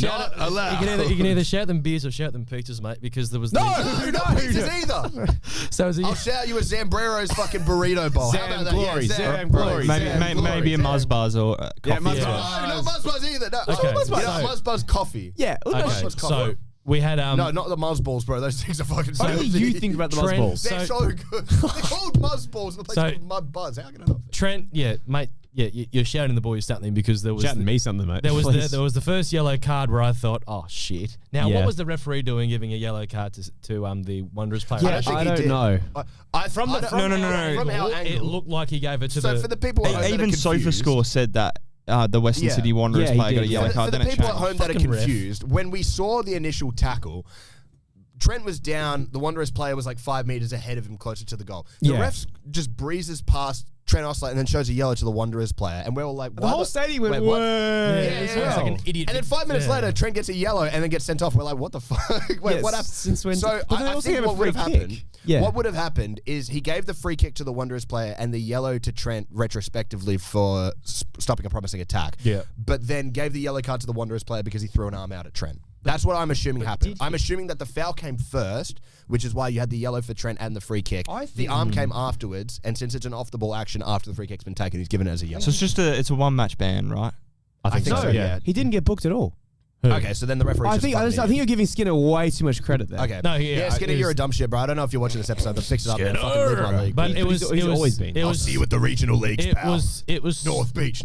not allowed. You can either shout them beers or shout them pizzas, mate, because there was No, not pizzas either. So it was I'll shout you a Zambrero's fucking burrito bowl. How Zam about that? Glory, Yeah, Zam bro, Glory, Zam Zam Glory, Maybe a Zam. Muzzbuzz or Yeah, coffee. Muzzbuzz. No, not Muzzbuzz either. No, Okay. Muzzbuzz. Muzzbuzz coffee. Yeah. okay. Muzzbuzz coffee. So we had No, not the Muzzballs, bro. Those things are fucking so Only you think about the Trent- Muzzballs. They're so good. They're called Muzzballs. The place So- called Mud Buzz. How can I not? Trent, yeah, mate, yeah, you're shouting the boys something because there was Shouting me something, mate. there was Please. there was the first yellow card where I thought, oh shit. Now Yeah. what was the referee doing, giving a yellow card to the Wanderers player? Yeah, think I he don't did. know. From No. From our It angle. looked like he gave it to So the for the people at home that are Even confused, SofaScore said that the Western Yeah. City Wanderers Yeah, he player got a did, yellow yeah. card. For Then the it people at changed. home that are Fucking ref. confused, when we saw the initial tackle, Trent was down. The Wanderers player was like 5 meters ahead of him, closer to the goal. The Yeah. ref just breezes past Trent Osler and then shows a yellow to the Wanderers player, and we're all like, The whole stadium went, wait, what? "Whoa." Yeah, Yeah, it's like an idiot. And then 5 minutes Yeah. later, Trent gets a yellow and then gets sent off. We're like, what the fuck? Wait, Yes, what happened? since when- So but they I also think gave a what would have free kick. happened, Yeah. what would have happened is he gave the free kick to the Wanderers player and the yellow to Trent retrospectively for stopping a promising attack. Yeah. But then gave the yellow card to the Wanderers player because he threw an arm out at Trent. That's what I'm assuming happened. I'm assuming that the foul came first, which is why you had the yellow for Trent and the free kick. I The think- arm came afterwards, and since it's an off-the-ball action after the free kick's been taken, he's given it as a yellow. So it's a 1 match ban, right? I think so. Yeah. He didn't get booked at all. Who? Okay, so then the referee. I think you're giving Skinner way too much credit there. Okay. No, yeah, Skinner, it you're was- a dumb shit, bro. I don't know if you're watching this episode. They've fixed it up. They're fucking League One league. But it was always been. It I'll was see you at the regional leagues, pal. it was North Beach.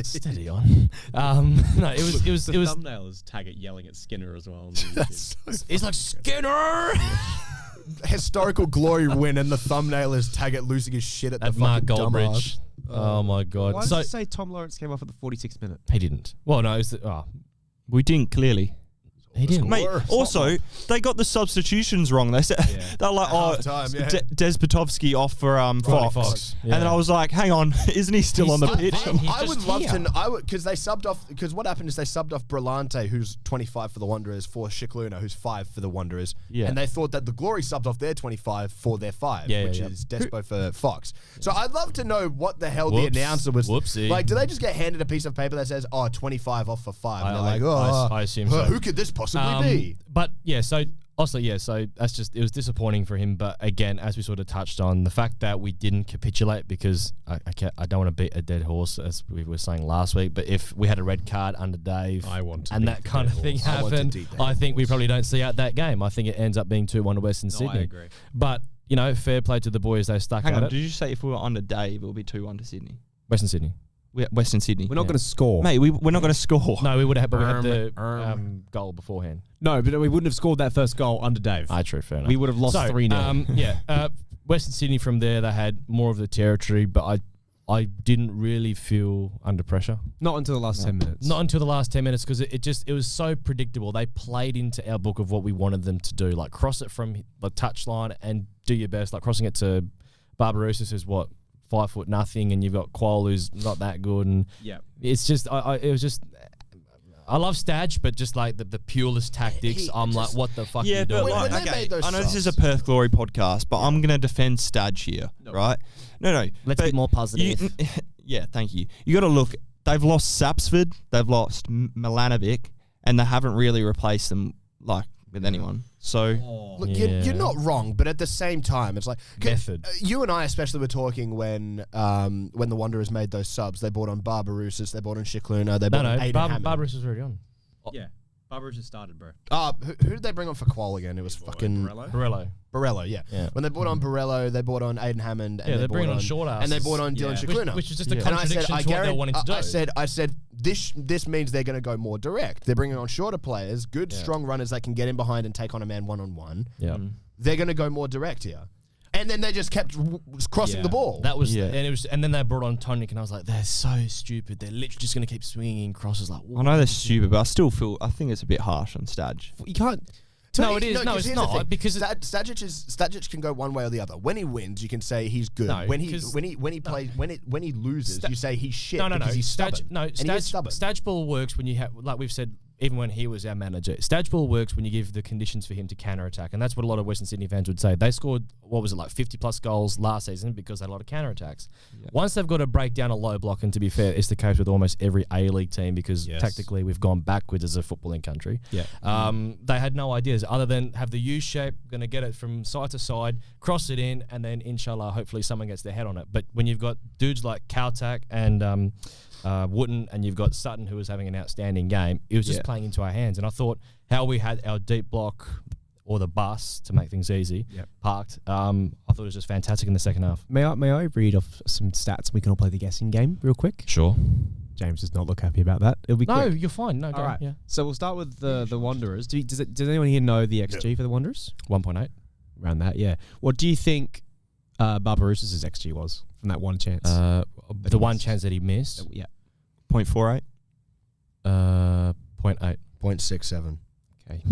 steady on. No, it was thumbnail is Taggart yelling at Skinner as well. it's like Skinner Historical glory win, and the thumbnail is Taggart losing his shit at the at Mark fucking dumbass. Goldbridge. Oh my god! Why So did you say Tom Lawrence came off at the 46th minute? he didn't. Well, no, it was We didn't clearly. he didn't. Mate, also, they got the substitutions wrong. They said they're like, half-time, yeah. Des Patovsky off for Fox. Fox, And then I was like, hang on, isn't he still He's on the still pitch? there. He's I would just love here. to know, because they subbed off, because what happened is they subbed off Brillante, who's 25 for the Wanderers, for Shikluna, who's 5 for the Wanderers. Yeah. And they thought that the Glory subbed off their 25 for their 5, which is Despo for Fox. So I'd love to know what the hell Whoops. the announcer was. Whoopsie. Like, do they just get handed a piece of paper that says, 25 off for 5? And they're I- like, oh, I assume so. who could this possibly be? But yeah, so that's just, it was disappointing for him. But again, as we sort of touched on, the fact that we didn't capitulate, because I don't want to beat a dead horse, as we were saying last week, but if we had a red card under Dave and that kind of thing happened, I think we probably don't see out that game. I think it ends up being 2-1 to Western Sydney. I agree. But, you know, fair play to the boys, they stuck Hang at on, it. did you say if we were under Dave, it would be 2-1 to Sydney? Western Sydney. Western Sydney. We're not going to score. Mate, we're not going to score. No, we would have, but we had the goal beforehand. No, but we wouldn't have scored that first goal under Dave. True, fair enough. We would have lost 3-0. Western Sydney from there, they had more of the territory, but I didn't really feel under pressure. Not until the last 10 minutes. Not until the last 10 minutes, because it was so predictable. They played into our book of what we wanted them to do, like cross it from the touchline and do your best, like crossing it to Barbarousis, who's 5 foot nothing, and you've got Qual, who's not that good, and it's just it was just. I love Stadge, but just like the purest tactics, I'm like, what the fuck are you doing? When they okay, made those I know this is a subs- Perth Glory podcast, but I'm going to defend Stadge here, right? No. Let's be more positive. Yeah, thank you. You got to look. They've lost Sapsford, they've lost Milanovic, and they haven't really replaced them with anyone. So Look, you're not wrong, but at the same time, it's like Method. You and I especially were talking when the Wanderers made those subs. They brought on Barbarousis, they brought on Shikluna, they brought on Aiden Hammond. Barbarousis was already on. Yeah. Barbara just started, bro. Who did they bring on for Qual again? It was fucking Borello. yeah. When they brought on Borello, they brought on Aiden Hammond, and they're brought bringing on short asses. and they brought on Dylan Shikluna. Which was just a And I contradiction said, to what they were wanting to do. I said, this means they're going to go more direct. They're bringing on shorter players, good, strong runners that can get in behind and take on a man one-on-one. Yeah. They're going to go more direct here. And then they just kept crossing the ball. That was, and then they brought on Tonic, and I was like, they're so stupid. They're literally just going to keep swinging crosses like. I know they're stupid, but I think it's a bit harsh on Stadge. You can't. No, it is. No, it's here's the thing. not, because Stajic can go one way or the other. When he wins, you can say he's good. No, when he loses, you say he's shit. No. Because he's stubborn. And he is stubborn. Stadge ball works when you have, like we've said, even when he was our manager. Stadge ball works when you give the conditions for him to counter-attack, and that's what a lot of Western Sydney fans would say. They scored, 50-plus goals last season because they had a lot of counter-attacks. Yeah. Once they've got to break down a low block, and to be fair, it's the case with almost every A-League team because tactically we've gone backwards as a footballing country. Yeah. They had no ideas other than have the U-shape, going to get it from side to side, cross it in, and then inshallah, hopefully someone gets their head on it. But when you've got dudes like Kautak and Wooten, and you've got Sutton, who was having an outstanding game, it was just playing into our hands. And I thought how we had our deep block or the bus to make things easy parked. I thought it was just fantastic in the second half. May I read off some stats? We can all play the guessing game real quick. Sure. James does not look happy about that. It'll be No, quick. you're fine. No, go. All right. Yeah. So we'll start with the Wanderers. Does anyone here know the XG for the Wanderers? 1.8. Around that, yeah. What do you think Barbarousis' XG was from that one chance? The one chance that he missed. Yeah. 0.48. 0.8. 0.67. Okay.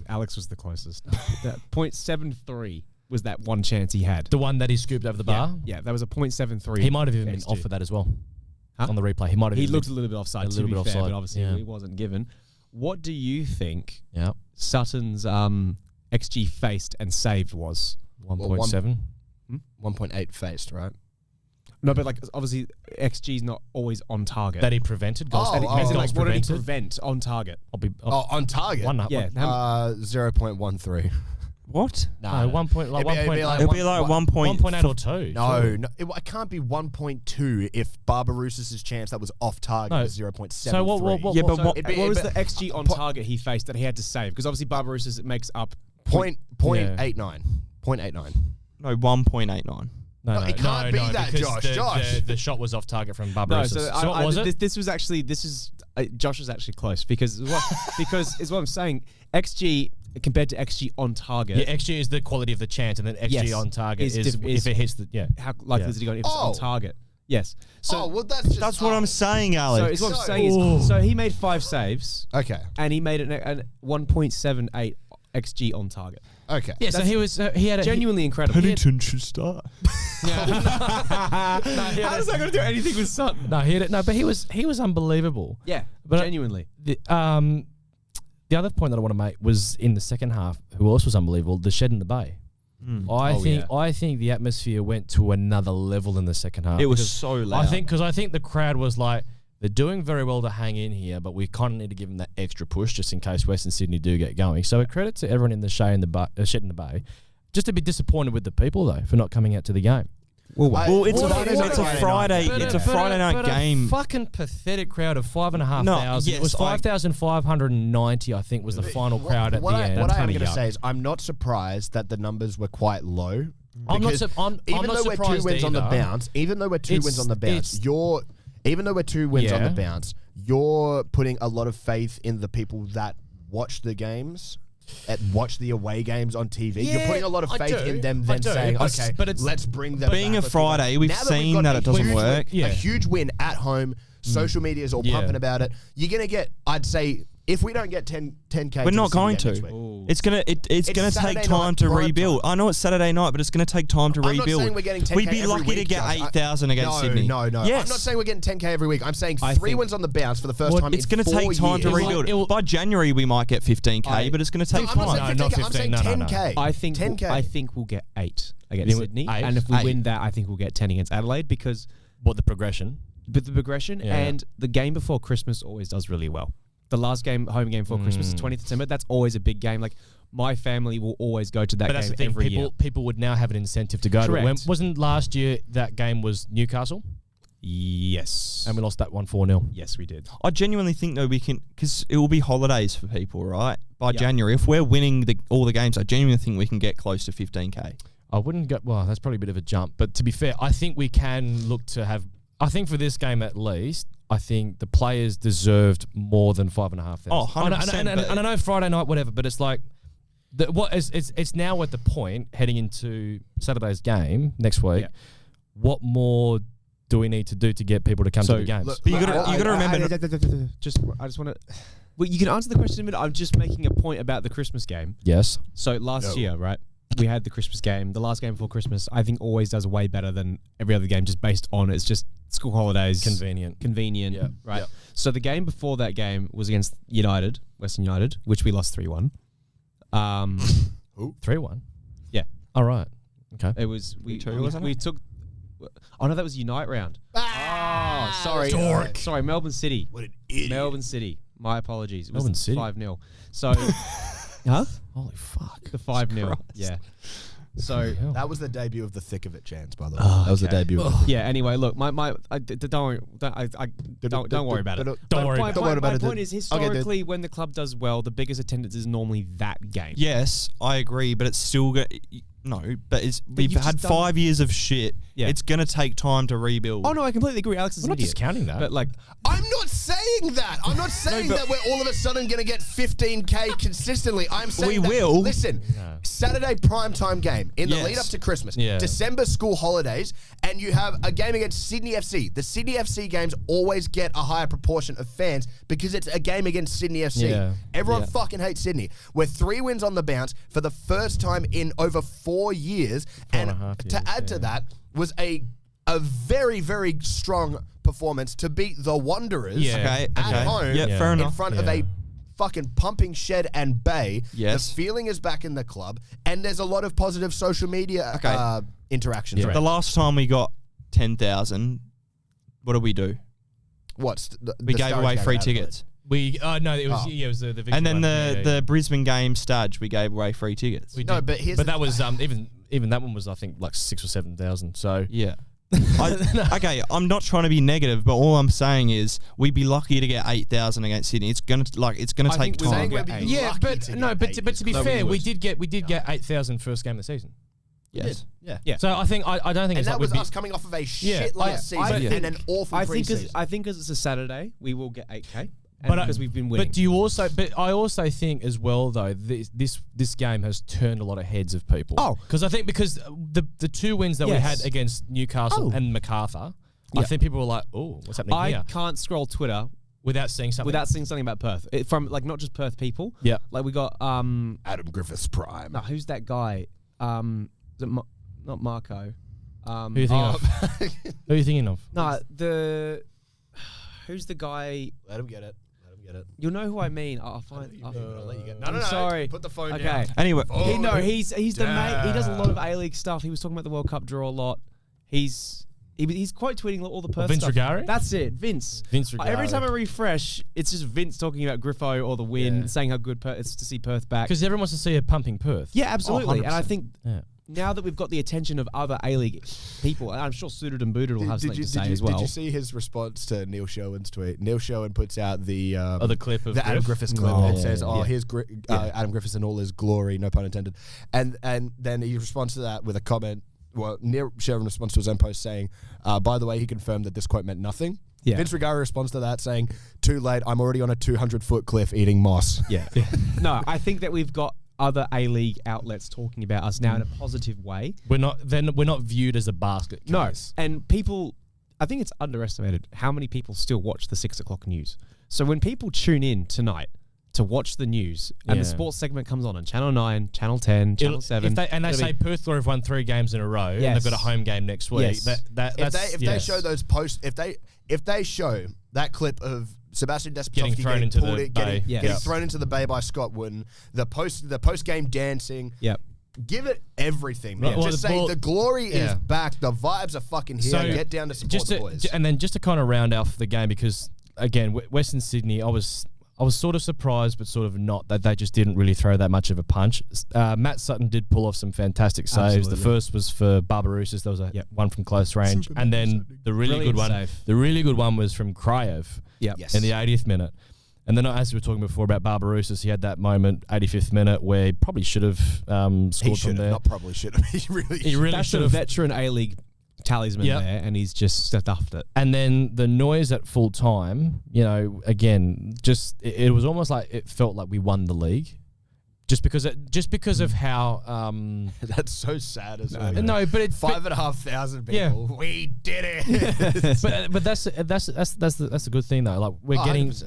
Alex was the closest. 0.73 was that one chance he had. The one that he scooped over the bar. Yeah, that was a 0.73. He might have even been XG. off for that as well. Huh? On the replay, he might have. He even looked been a little bit offside. a little bit offside, but obviously yeah. he wasn't given. What do you think Yeah. Sutton's XG faced and saved was? 1.7. 1.8 faced, right? No, but like obviously XG is not always on target. That he prevented. Goals, Oh, goals like, what did he prevented. prevent on target? I'll be. On target? One. Yeah, 0.13. What? No, 1 point, like It'd be 1 point, like It'll be like 1.8 or 2. No, it can't be 1.2 if Barbarouses' chance that was off target No. was 0.73. So what? Yeah, but so what, it'd be- what was it'd the be- XG on target he faced that he had to save? Because obviously Barbarouses makes up Point Yeah. 89. 0.89. No, 1.89. No, it can't be that, because Josh. The shot was off target from No, Barbarossa. so, So what was it? This was actually Josh was actually close because is what I'm saying. XG compared to XG on target. Yeah, XG is the quality of the chance, and then XG Yes, on target is is diff- if is- it hits the How likely is he going if it's on target? Yes. So well, that's just... That's what I'm saying, so Alex. is what I'm saying is so he made 5 saves Okay. and he made an 1.78 XG on target. Okay. Yeah, so he had a Genuinely incredible. Pennington should start. How is that going to do anything with Sutton? No, but he was unbelievable. Yeah, But- genuinely. The other point that I want to make was in the second half, who else was unbelievable? The shed in the bay. I think the atmosphere went to another level in the second half. It was because so loud. I think the crowd was like, they're doing very well to hang in here, but we kind of need to give them that extra push just in case Western Sydney do get going. So a credit to everyone in the shed in the bay. Just a bit disappointed with the people though for not coming out to the game. Well, it's a Friday. But It's a Friday night game. A fucking pathetic crowd of 5,500. yes, It was 5,590. I think was the final crowd at the end. What I am kinda going to young. say is I'm not surprised that the numbers were quite low. I'm not because su- I'm even not though we're 2 surprised wins on the either. bounce, even though we're 2 wins It's- on the bounce, it's- even though we're 2 wins on the Yeah. bounce, you're putting a lot of faith in the people that watch the games. Watch the away games on TV. You're Yeah, putting a lot of I faith do. in them I then do. saying, But- okay, but it's- let's bring them Being back. a Let's bring them Friday, back." we've Now that seen got that a it doesn't huge win- work. Yeah. A huge win at home. Social media is all Yeah. pumping about it. You're going to get, I'd say, if we don't get 10K, We're to not the going City to. Game next week. It's gonna take Saturday time night to prime rebuild. time. I know it's Saturday night, but it's gonna take time to I'm not rebuild. saying we're getting 10K We'd be every lucky week, to get Josh. 8,000 against Sydney. No. Yes. I'm not saying we're getting 10K every week. I'm saying I 3 think- wins on the bounce for the first time It's in going to 4 take time to years. rebuild. By January, we might get 15K, but it's going to take I'm not saying time. No, 15K. not I'm saying 15. No, no, 10K. I think 10K. I think we'll get 8 against You think Sydney, 8? and if we 8. win that, I think we'll get 10 against Adelaide because What the progression? with the progression Yeah. and the game before Christmas always does really well. The last game, home game before Christmas, the 20th December, that's always a big game. Like my family will always go to that But that's game the thing. every year. People would now have an incentive to go to it. Correct. Wasn't last year that game was Newcastle Yes, and we lost that one 4-0. yes, we did. I genuinely think though we can, because it will be holidays for people, right? By Yeah. January, if we're winning all the games, I genuinely think we can get close to 15K. I wouldn't go. Well, that's probably a bit of a jump. But to be fair, I think we can look to have. I think for this game at least, I think the players deserved more than 5,500. Oh, 100%, And but- I know Friday night, whatever, but it's like, it's now at the point heading into Saturday's game next week. Yeah. What more do we need to do to get people to come to the games? Look, But you gotta remember. I just want to. Well, you can answer the question in a minute. I'm just making a point about the Christmas game. Yes. So last year, right, we had the Christmas game. The last game before Christmas, I think, always does way better than every other game, just based on it's just school holidays, Convenient. convenient, right? Yep. So the game before that game was against United, Western United, which we lost 3-1. 3-1. Yeah. All right. Okay. It was we Two, wasn't we it? took. Oh no, that was Unite round. Oh, sorry, dork. sorry, Melbourne City. What an idiot. Melbourne City. My apologies. It was Melbourne City. 5-0. So, huh? Holy fuck. The 5-0. Yeah. So That was the debut of the thick of it chance, by the way. Oh, that was the okay. debut. Of yeah. Anyway, look, don't worry about it. Don't worry My about it. point is historically, when the club does well, the biggest attendance is normally that game. Yes, I agree, but it's still we've you've had just done- 5 years of shit. Yeah. It's gonna take time to rebuild. Oh no, I completely agree. Alex is I'm an not idiot. discounting that. But like, I'm not saying that. I'm not saying that we're all of a sudden going to get 15K consistently. I'm saying We that, will. Listen, Saturday primetime game in the Yes. lead up to Christmas, Yeah. December school holidays, and you have a game against Sydney FC. The Sydney FC games always get a higher proportion of fans because it's a game against Sydney FC. Yeah. Everyone Yeah. fucking hates Sydney. We're 3 wins on the bounce for the first time in over 4 years. and And a half to years, add to that was a very, very strong performance to beat the Wanderers Yeah. Okay, at okay. home Yeah, fair in enough. front of a Yeah. fucking pumping shed and bay. Yes. The feeling is back in the club, and there's a lot of positive social media Okay. interactions. Yeah. around The it. last time we got 10,000, what did we do? What's We gave away free tickets. It was the Victory And then one. the Brisbane game Stadge, we gave away free tickets. We No, did. but that was even that one was I think like 6,000 or 7,000. So Yeah. Okay, I'm not trying to be negative, but all I'm saying is we'd be lucky to get 8,000 against Sydney. It's gonna take think we're time. saying we're yeah, but to be fair, we did get 8,000 first game of the season. Yes. Yeah. So I think I don't think and it's that like was we'd us be, coming off of a Yeah. shit last I season think- and an awful preseason. I think because it's a Saturday, we will get 8K. But Because we've been winning. But I also think as well though this game has turned a lot of heads of people. Oh. because the 2 wins that we had against Newcastle and MacArthur, I think people were like, oh, what's happening I here? can't scroll Twitter Without seeing something about Perth. From like not just Perth people. Yeah. Like we got Adam Griffiths prime. no, who's that guy? Is it not Marco? Who are you thinking of? Who are you thinking of? No, who's the guy? Let him get it. You'll know who I mean. I'll find. I'll let you get it. I'm sorry. Put the phone Okay. down. Anyway, He's the mate. He does a lot of A-League stuff. He was talking about the World Cup draw a lot. He's quote tweeting all the Perth Vince stuff. Rigari? That's it, Vince. Vince Rigari. Every time I refresh, it's just Vince talking about Griffo or the win, saying how good it's to see Perth back. Because everyone wants to see a pumping Perth. Yeah, absolutely. And I 100%. think Yeah. now that we've got the attention of other A-League people, and I'm sure Suited and Booted will have something to say as well. Did you see his response to Neil Sherwin's tweet? Neil Sherwin puts out the the clip of Adam Griffiths clip. Oh, It says, yeah. here's Adam Griffiths in all his glory, no pun intended. And then he responds to that with a comment. Well, Neil Sherwin responds to his own post saying, by the way, he confirmed that this quote meant nothing. Yeah. Vince Rigari responds to that saying, too late, I'm already on a 200-foot cliff eating moss. Yeah. No, I think that we've got other A-League outlets talking about us now in a positive way. We're not viewed as a basket case. No, and people, I think it's underestimated how many people still watch the 6 o'clock news. So when people tune in tonight to watch the news and the sports segment comes on Channel 9, Channel 10, Channel 7. They say Perth Glory have won 3 games in a row and they've got a home game next week. Yes. If they show those posts, if they show that clip of Sebastian Despotovsky Getting thrown into the bay. getting thrown into the bay by Scott Wooden, the post game dancing. Yep. Give it everything, man. Well, just say the glory is back. The vibes are fucking here. So, Get down to support the boys. And then just to kind of round off the game, because again, Western Sydney, I was sort of surprised, but sort of not, that they just didn't really throw that much of a punch. Matt Sutton did pull off some fantastic saves. Absolutely. The first was for Barbarouses. There was one from close range, and then the really good one. save. The really good one was from Krayev. Yep. Yes. In the 80th minute. And then, as we were talking before about Barbarouses, he had that moment, 85th minute, where he probably should have He scored should from have, there. not probably should have. He really That's should a have. veteran A-League talisman Yep. there, and he's just stuffed it. And then the noise at full time, again, just it was almost like it felt like we won the league, just because of how. That's so sad as well. No, but 5,500 people. Yeah. We did it. but that's the good thing though. Like we're getting 100%.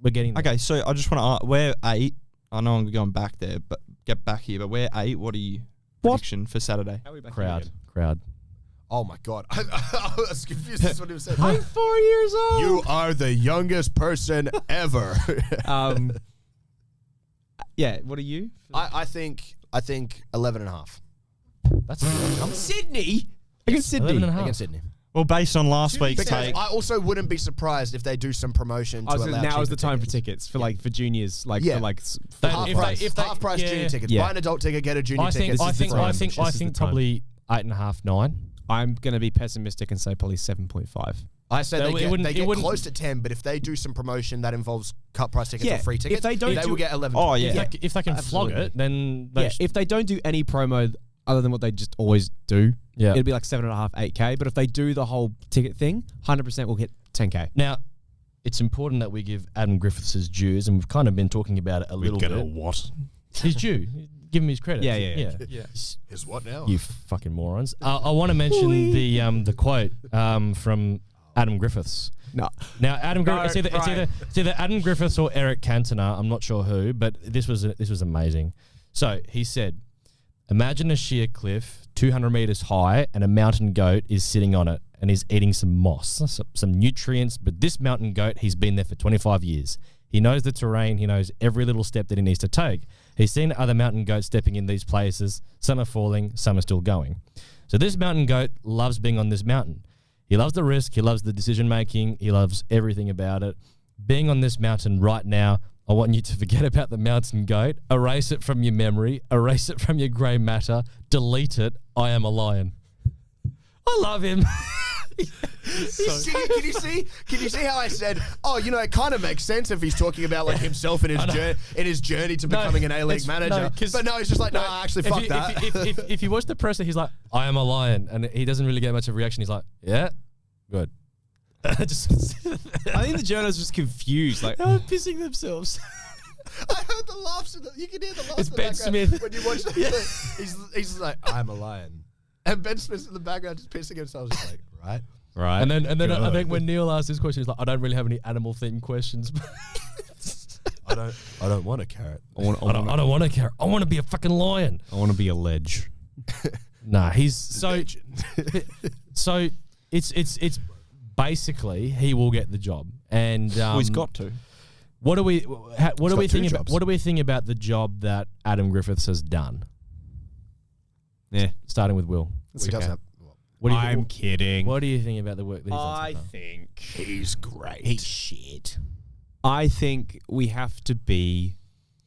there. okay, so I just want to ask, we're 8. I know I'm going back there, but get back here. But we're 8. What are you prediction for Saturday? crowd. Oh my god, I was confused. That's what he was saying. I'm 4 years old. You are the youngest person ever. Yeah. What are you? I think 11 and a half That's a good number. Sydney against 11 and a half. against Sydney. Well, based on last week's Because take, I also wouldn't be surprised if they do some promotion to allow now is the cheaper time tickets. for tickets for juniors, like Yeah. for like Half price yeah. junior tickets. Yeah. Buy an adult ticket, get a junior I think ticket. I think I This think is I the think time. probably 8.5, 9. I'm gonna be pessimistic and say probably 7.5. I said It wouldn't- they it get wouldn't- close to 10, but if they do some promotion that involves cut price tickets Yeah, or free if tickets, they don't they do- will get 11. Oh, tickets. yeah. If they can flog Absolutely. it, then Yeah, if they don't do any promo other than what they just always do, Yeah. it'll be like 7.5, 8K. But if they do the whole ticket thing, 100% will hit 10K. Now, it's important that we give Adam Griffiths his dues, and we've kind of been talking about it a little bit. what? His due. Give him his credit. Yeah. Is what now? You fucking morons. I want to mention the quote from Adam Griffiths. No. Now, Adam Griffiths, it's either Adam Griffiths or Eric Cantona. I'm not sure who, but this was amazing. So he said, "Imagine a sheer cliff, 200 meters high, and a mountain goat is sitting on it, and he's eating some moss, some nutrients. But this mountain goat, he's been there for 25 years. He knows the terrain. He knows every little step that he needs to take. He's seen other mountain goats stepping in these places. Some are falling, some are still going. So this mountain goat loves being on this mountain. He loves the risk. He loves the decision making. He loves everything about it. being on this mountain right now, I want you to forget about the mountain goat, erase it from your memory, erase it from your grey matter, delete it. I am a lion. I love him. Can you see how I said, oh, you know, it kind of makes sense if he's talking about like himself in his journey to becoming an A-League manager. But no, he's just like, no, actually, fuck that. If you watch the presser, he's like, I am a lion. And he doesn't really get much of a reaction. He's like, yeah, good. I think the journalists just confused. Like, they're pissing themselves. I heard the laughs. You can hear the laughs It's in the Ben background Smith. when you watch the he's like, I'm a lion. And Ben Smith's in the background just pissing himself. Just like, right? right. And then I think when Neil asked this question, he's like, I don't really have any animal themed questions. I don't want a carrot. I don't want a carrot. I want to be a fucking lion. I want to be a ledge. Nah, he's so it's basically he will get the job. And he's got to. What do we think about jobs. what do we think about the job that Adam Griffiths has done? Yeah. Starting with Will. Well, he does have. What do you I'm kidding. What do you think about the work that he's done so I far? think He's great. He's shit. I think we have to be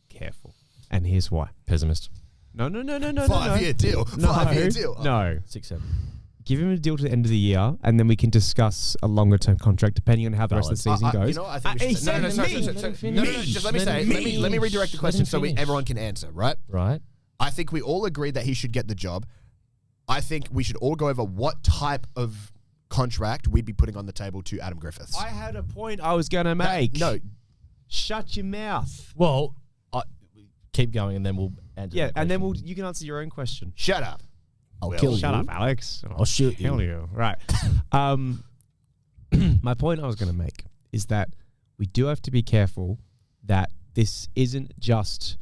careful, and here's why. Pessimist. No. 5-year deal. 5-year deal. No. 6-7. Give him a deal to the end of the year, and then we can discuss a longer term contract depending on how the rest of the season goes. You know what I think we he should say? said No, just let me say. Let me redirect the question so everyone can answer. Right. Right. I think we all agree that he should get the job. I think we should all go over what type of contract we'd be putting on the table to Adam Griffiths. I had a point I was going to make. No. Shut your mouth. Well, keep going, and then we'll answer. Yeah, that and then question. you can answer your own question. Shut up. I'll kill Shut you. up, Alex. I'll shoot you. Kill you. Right. My point I was going to make is that we do have to be careful that this isn't just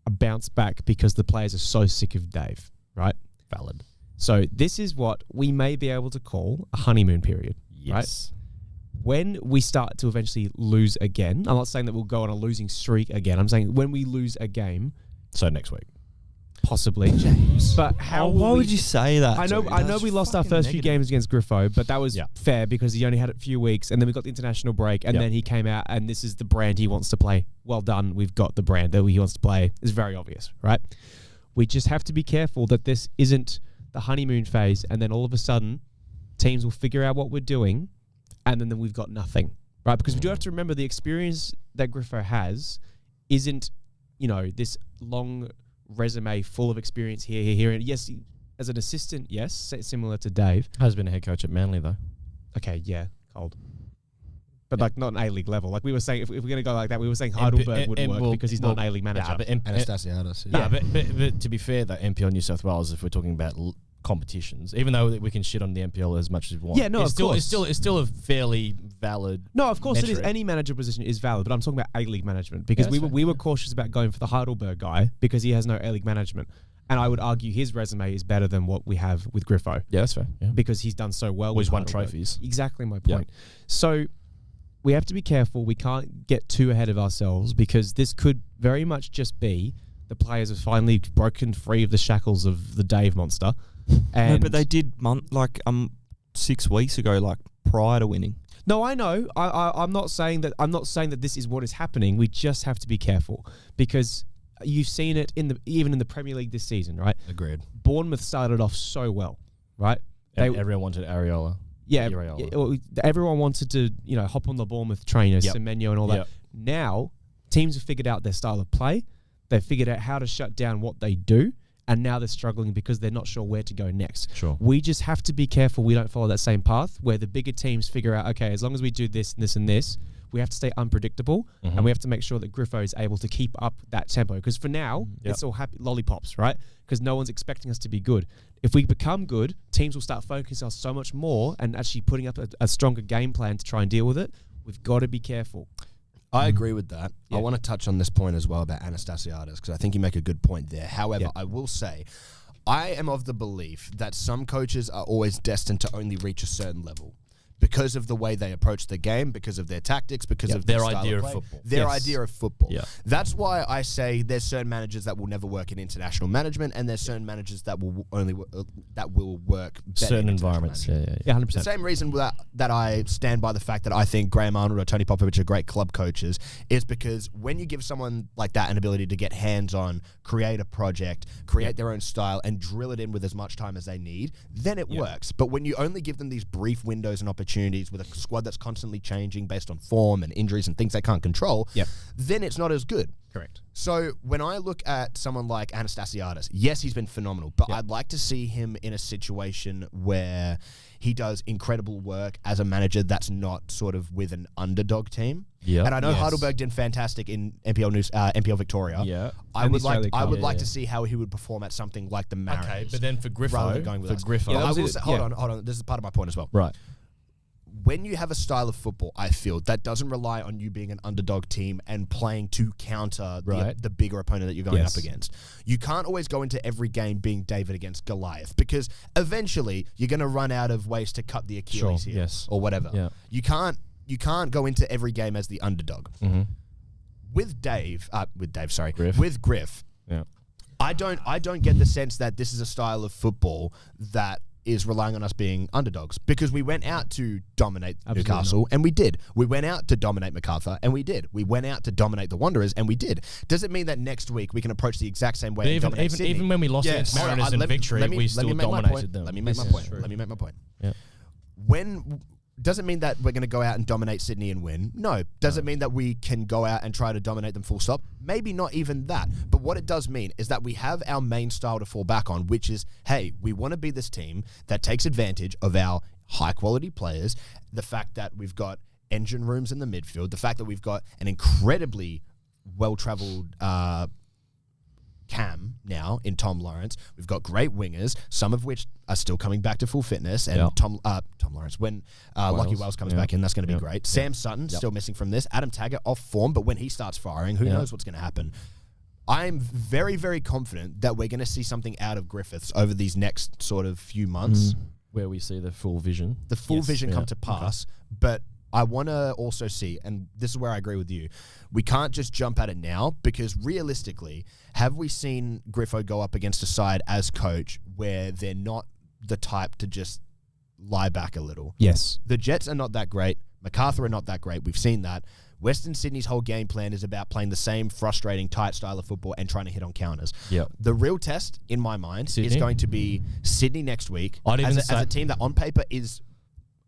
a bounce back because the players are so sick of Dave, right? Valid. So this is what we may be able to call a honeymoon period, Yes. right? When we start to eventually lose again, I'm not saying that we'll go on a losing streak again. I'm saying when we lose a game, So next week. possibly. James. But how Why will would we- you say that? I know That's we lost our fucking first few negative. games against Griffo, but that was Yeah. fair because he only had a few weeks, and then we got the international break, and Yep. then he came out, and this is the brand he wants to play. Well done, we've got the brand that he wants to play. It's very obvious, right? We just have to be careful that this isn't the honeymoon phase, and then all of a sudden, teams will figure out what we're doing, and then we've got nothing, right? Because we do have to remember the experience that Griffo has isn't, this long resume full of experience here. And yes, as an assistant, yes, similar to Dave. Has been a head coach at Manly though. Okay, yeah, cold. But like not an A-League level. Like we were saying, if we're going to go like that, we were saying Heidelberg wouldn't work because he's not an A-League manager. Yeah, but Anastasiadis. yeah, but to be fair, though, NPL New South Wales, if we're talking about competitions, even though we can shit on the NPL as much as we want, Yeah, no, it's of still, course. It's still a fairly valid. No, of course it is. metric. Any manager position is valid, but I'm talking about A-League management because Yeah, we were cautious about going for the Heidelberg guy because he has no A-League management. And I would argue his resume is better than what we have with Griffo Yeah, that's fair. Yeah. because he's done so well. Always with won Heidelberg. trophies. Exactly my Yeah. point. So we have to be careful. We can't get too ahead of ourselves because this could very much just be the players have finally broken free of the shackles of the Dave monster. And No, but they did 6 weeks ago, prior to winning. No, I know. I'm not saying that. I'm not saying that this is what is happening. We just have to be careful because you've seen it even in the Premier League this season, right? Agreed. Bournemouth started off so well, right? And everyone wanted Areola. Yeah, Areola. everyone wanted to hop on the Bournemouth train, Yep. Semenyo and all that. Yep. Now teams have figured out their style of play. They've figured out how to shut down what they do. And now they're struggling because they're not sure where to go next. Sure. We just have to be careful we don't follow that same path where the bigger teams figure out, okay, as long as we do this and this and this, we have to stay unpredictable and we have to make sure that Griffo is able to keep up that tempo. Because for now, it's all happy lollipops, right? Because no one's expecting us to be good. If we become good, teams will start focusing us so much more and actually putting up a stronger game plan to try and deal with it. We've got to be careful. I agree with that. Yeah. I want to touch on this point as well about Anastasiadis because I think you make a good point there. However, Yeah. I will say I am of the belief that some coaches are always destined to only reach a certain level because of the way they approach the game, because of their tactics, because of their style idea of play, football. Their Yes. idea of football. Yeah. That's why I say there's certain managers that will never work in international management, and there's certain managers that will only that will work better Certain in international environments. management. Yeah. 100%. The same reason that I stand by the fact that I think Graham Arnold or Tony Popovich are great club coaches is because when you give someone like that an ability to get hands-on, create a project, create their own style, and drill it in with as much time as they need, then it works. But when you only give them these brief windows and opportunities with a squad that's constantly changing based on form and injuries and things they can't control, then it's not as good. Correct. So when I look at someone like Anastasiadis, yes, he's been phenomenal, but I'd like to see him in a situation where he does incredible work as a manager that's not sort of with an underdog team. Yeah. And I know Yes. Heidelberg did fantastic in NPL Victoria. Yeah. I And would the like Australia I Cup. would like Yeah. to see how he would perform at something like the Mariners. Okay, but then for rather Griffo, than going with us. Yeah, that I was will it. say, Yeah. hold on. This is part of my point as well. right. When you have a style of football, I feel, that doesn't rely on you being an underdog team and playing to counter Right. the bigger opponent that you're going Yes. up against. You can't always go into every game being David against Goliath because eventually you're going to run out of ways to cut the Achilles Sure, heel yes. or whatever. Yeah. You can't go into every game as the underdog. Mm-hmm. With Griff, Yeah. I don't get the sense that this is a style of football that is relying on us being underdogs because we went out to dominate Absolutely Newcastle and we did. We went out to dominate MacArthur and we did. We went out to dominate the Wanderers and we did. Does it mean that next week we can approach the exact same way and dominate Sydney? Even when we lost against Hold on, Mariners in let me- victory, let me- we let still me make my dominated point. them. Let me make This my is point. true. Let me make my point. Yeah. When doesn't mean that we're going to go out and dominate Sydney and win. No. Does it mean that we can go out and try to dominate them full stop? Maybe not even that. But what it does mean is that we have our main style to fall back on, which is, hey, we want to be this team that takes advantage of our high-quality players, the fact that we've got engine rooms in the midfield, the fact that we've got an incredibly well-travelled cam now in Tom Lawrence. We've got great wingers, some of which are still coming back to full fitness. And Yeah. Tom Lawrence, when Lockie Wells comes back in, that's going to be great. Sam Sutton, still missing from this. Adam Taggart off form, but when he starts firing, who knows what's going to happen. I'm very, very confident that we're going to see something out of Griffiths over these next sort of few months. Where we see the full vision. The full vision come to pass, but I want to also see, and this is where I agree with you, we can't just jump at it now because realistically, have we seen Griffo go up against a side as coach where they're not the type to just lie back a little? Yes. The Jets are not that great. MacArthur are not that great. We've seen that. Western Sydney's whole game plan is about playing the same frustrating, tight style of football and trying to hit on counters. Yep. The real test, in my mind, is Sydney? going to be Sydney next week I'd even as say- a team that on paper is,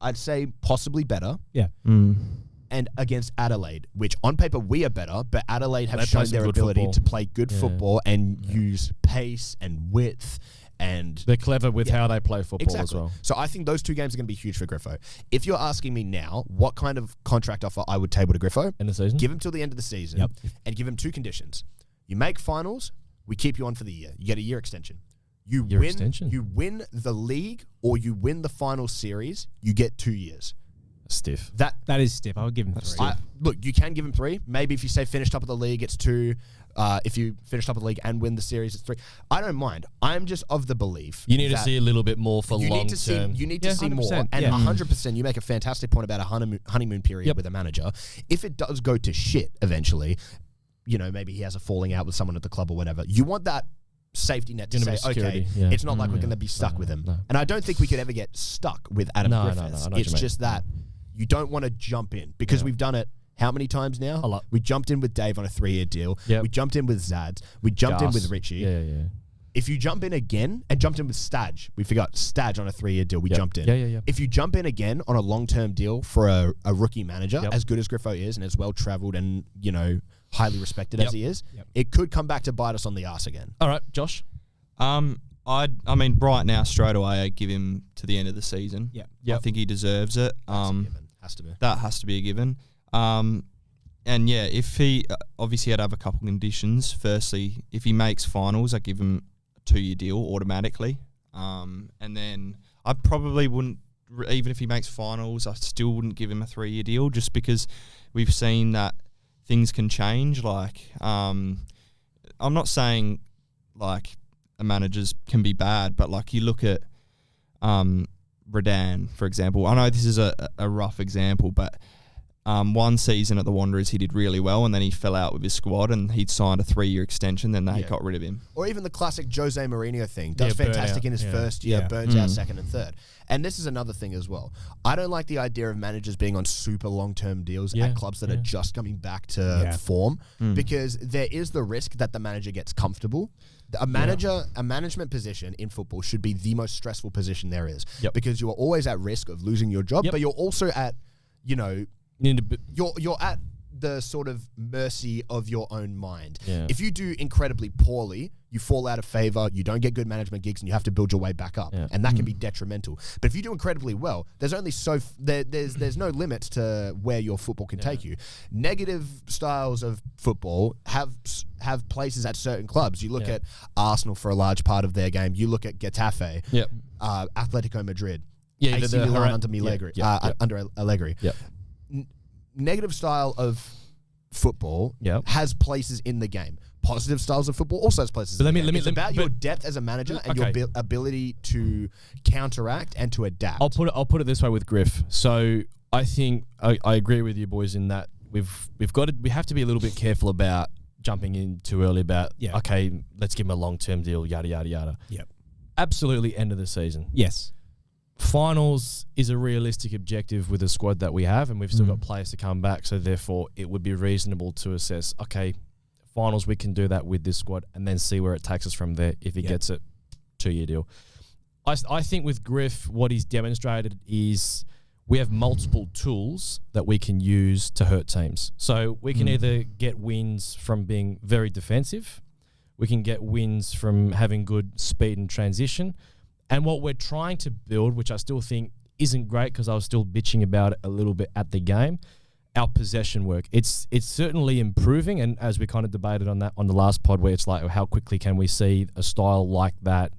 I'd say, possibly better. Yeah. And against Adelaide, which on paper we are better, but Adelaide have They shown play some their good ability football. to play good football and use pace and width and They're clever with how they play football as well. So I think those two games are going to be huge for Griffo. If you're asking me now what kind of contract offer I would table to Griffo, End of season? give him till the end of the season and give him two conditions. You make finals, we keep you on for the year. You get a year extension. You win the league or you win the final series, you get 2 years. Stiff. That is stiff. I would give him 3. look, you can give him 3. Maybe if you say finish top of the league, it's 2. If you finish top of the league and win the series, it's 3. I don't mind. I'm just of the belief You need to that see a little bit more for you long need to see, term. you need to see more. 100%, And yeah. 100%, you make a fantastic point about a honeymoon period with a manager. If it does go to shit eventually, you know, maybe he has a falling out with someone at the club or whatever, you want that safety net to Gonna say, be security, okay, yeah. it's not like we're Yeah. going to be stuck with him. No. And I don't think we could ever get stuck with Adam No, no, Griffiths. I know what It's you mean. just that you don't want to jump in because we've done it how many times now? A lot. We jumped in with Dave on a 3-year deal. Yep. We jumped in with Zads. We jumped in with Richie. Yeah. If you jump in again and jumped in with Stadge, we forgot Stadge on a 3-year deal. We jumped in. Yeah. If you jump in again on a long-term deal for a rookie manager, Yep. as good as Griffo is and as well-travelled and, you know, highly respected as he is, Yep. it could come back to bite us on the ass again. All right, Josh. I mean, right now, straight away, I give him to the end of the season. Yep. I think he deserves it. Has to be. That has to be a given. And yeah, if he obviously had to have a couple conditions. Firstly, if he makes finals, I give him a 2-year deal automatically. And then I probably wouldn't, even if he makes finals, I still wouldn't give him a 3-year deal just because we've seen that things can change. Like, I'm not saying like a manager's can be bad, but like you look at Redan, for example. I know this is a rough example, but one season at the Wanderers he did really well, and then he fell out with his squad, and he'd signed a 3-year extension. Then they got rid of him. Or even the classic Jose Mourinho thing. Does fantastic in his first year, burns out second and third. And this is another thing as well. I don't like the idea of managers being on super long-term deals at clubs that are just coming back to form, because there is the risk that the manager gets comfortable. A management position in football should be the most stressful position there is, because you are always at risk of losing your job, but you're also at, you're at the sort of mercy of your own mind. If you do incredibly poorly, you fall out of favor, you don't get good management gigs, and you have to build your way back up, and that can be detrimental. But if you do incredibly well, there's only there's no limit to where your football can take you. Negative styles of football have places at certain clubs. You look at Arsenal for a large part of their game. You look at Getafe, Atletico Madrid, AC Milan under Allegri. Negative style of football has places in the game. Positive styles of football also has places in the game. It's about your depth as a manager and your ability to counteract and to adapt. I'll put it this way with Griff. So I think I agree with you boys in that we have to be a little bit careful about jumping in too early about okay, let's give him a long-term deal, yada yada yada. Absolutely, end of the season. Yes. Finals is a realistic objective with the squad that we have, and we've still got players to come back, so therefore it would be reasonable to assess, okay, finals, we can do that with this squad and then see where it takes us from there if he gets it. 2-year deal. I think with Griff, what he's demonstrated is we have multiple tools that we can use to hurt teams. So we can either get wins from being very defensive, we can get wins from having good speed and transition. And what we're trying to build, which I still think isn't great because I was still bitching about it a little bit at the game, our possession work. It's certainly improving, and as we kind of debated on that on the last pod, where it's like, how quickly can we see a style like that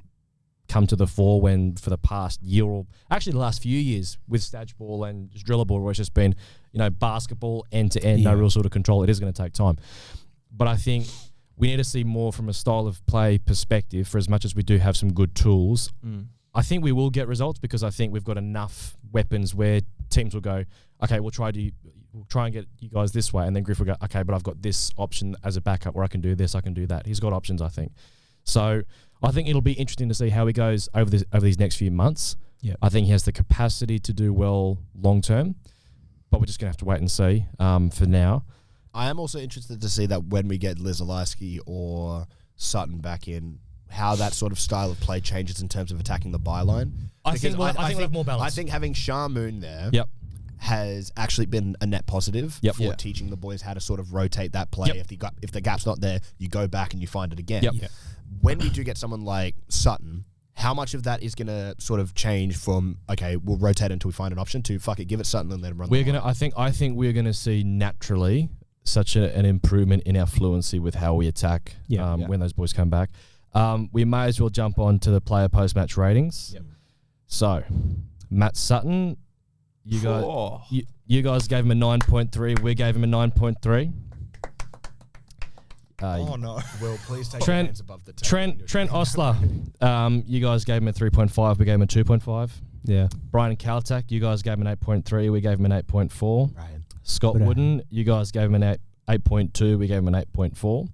come to the fore when for the past year, or actually the last few years with Stage Ball and just Driller Ball, where it's just been, basketball end to end, no real sort of control. It is going to take time. But I think we need to see more from a style of play perspective. For as much as we do have some good tools, I think we will get results because I think we've got enough weapons where teams will go, okay, we'll try and get you guys this way, and then Griff will go, okay, but I've got this option as a backup where I can do this, I can do that. He's got options, I think. So I think it'll be interesting to see how he goes over these next few months. I think he has the capacity to do well long term, but we're just going to have to wait and see for now. I am also interested to see that when we get Lizalewski or Sutton back in, how that sort of style of play changes in terms of attacking the byline. I think we'll have more balance. I think having Shamoon there has actually been a net positive for teaching the boys how to sort of rotate that play. If the gap's not there, you go back and you find it again. When we do get someone like Sutton, how much of that is going to sort of change from, okay, we'll rotate until we find an option, to fuck it, give it Sutton and let him run the line? I think we're going to see naturally such an improvement in our fluency with how we attack when those boys come back. We may as well jump on to the player post-match ratings. So, Matt Sutton, you guys gave him a 9.3. We gave him a 9.3. Oh no! Will, please take your hands above the table. Trent Osler, you guys gave him a 3.5. We gave him a 2.5. Yeah. Brian Kaltak, you guys gave him an 8.3. We gave him an 8.4. Ryan. Scott Wooden, you guys gave him an 8.2. We gave him an 8.4.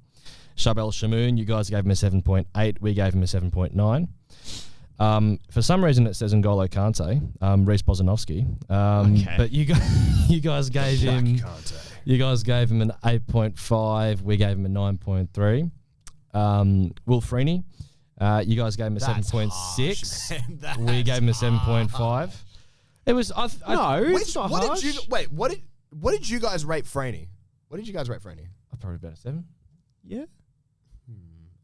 Shabel Shamoon, you guys gave him a 7.8. We gave him a 7.9. For some reason, it says N'Golo Kante, Reece Bozanovsky. But you guys gave him. You guys gave him an 8.5. We gave him a 9.3. Will Freeney, you guys gave him a 7.6. We gave him a 7.5. It was it's not harsh. What did you guys rate Freeney? What did you guys rate Freeney? Probably about a 7. Yeah.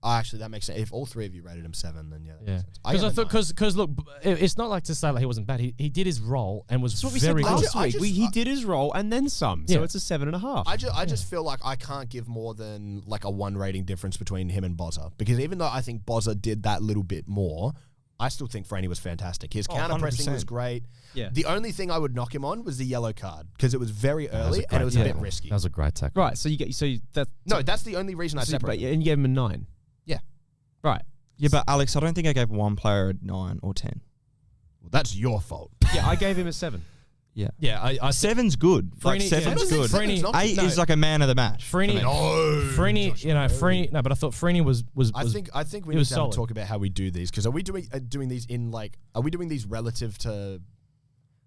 Actually, that makes sense. If all three of you rated him 7, then that makes sense. Because look, it's not like to say like he wasn't bad. He did his role and was very good. He did his role and then some. So it's a 7.5. I just feel like I can't give more than like a 1 rating difference between him and Bozza, because even though I think Bozza did that little bit more, I still think Freeney was fantastic. His counter pressing was great. Yeah. The only thing I would knock him on was the yellow card, because it was very early and it was a bit risky. That was a great tackle. Right. So that's the only reason I separated. And you gave him a 9. Yeah. Right. Yeah, but Alex, I don't think I gave one player a 9 or 10. Well, that's your fault. Yeah, I gave him a 7. Yeah. Yeah, I 7's good. Like Freeney- 7's yeah, good. Freeney- 8 no. is like a man of the match. Freeney, Freeney. No, but I thought Freeney was. I think we he need to was have a solid. talk about how we do these, because are we doing these in like, are we doing these relative to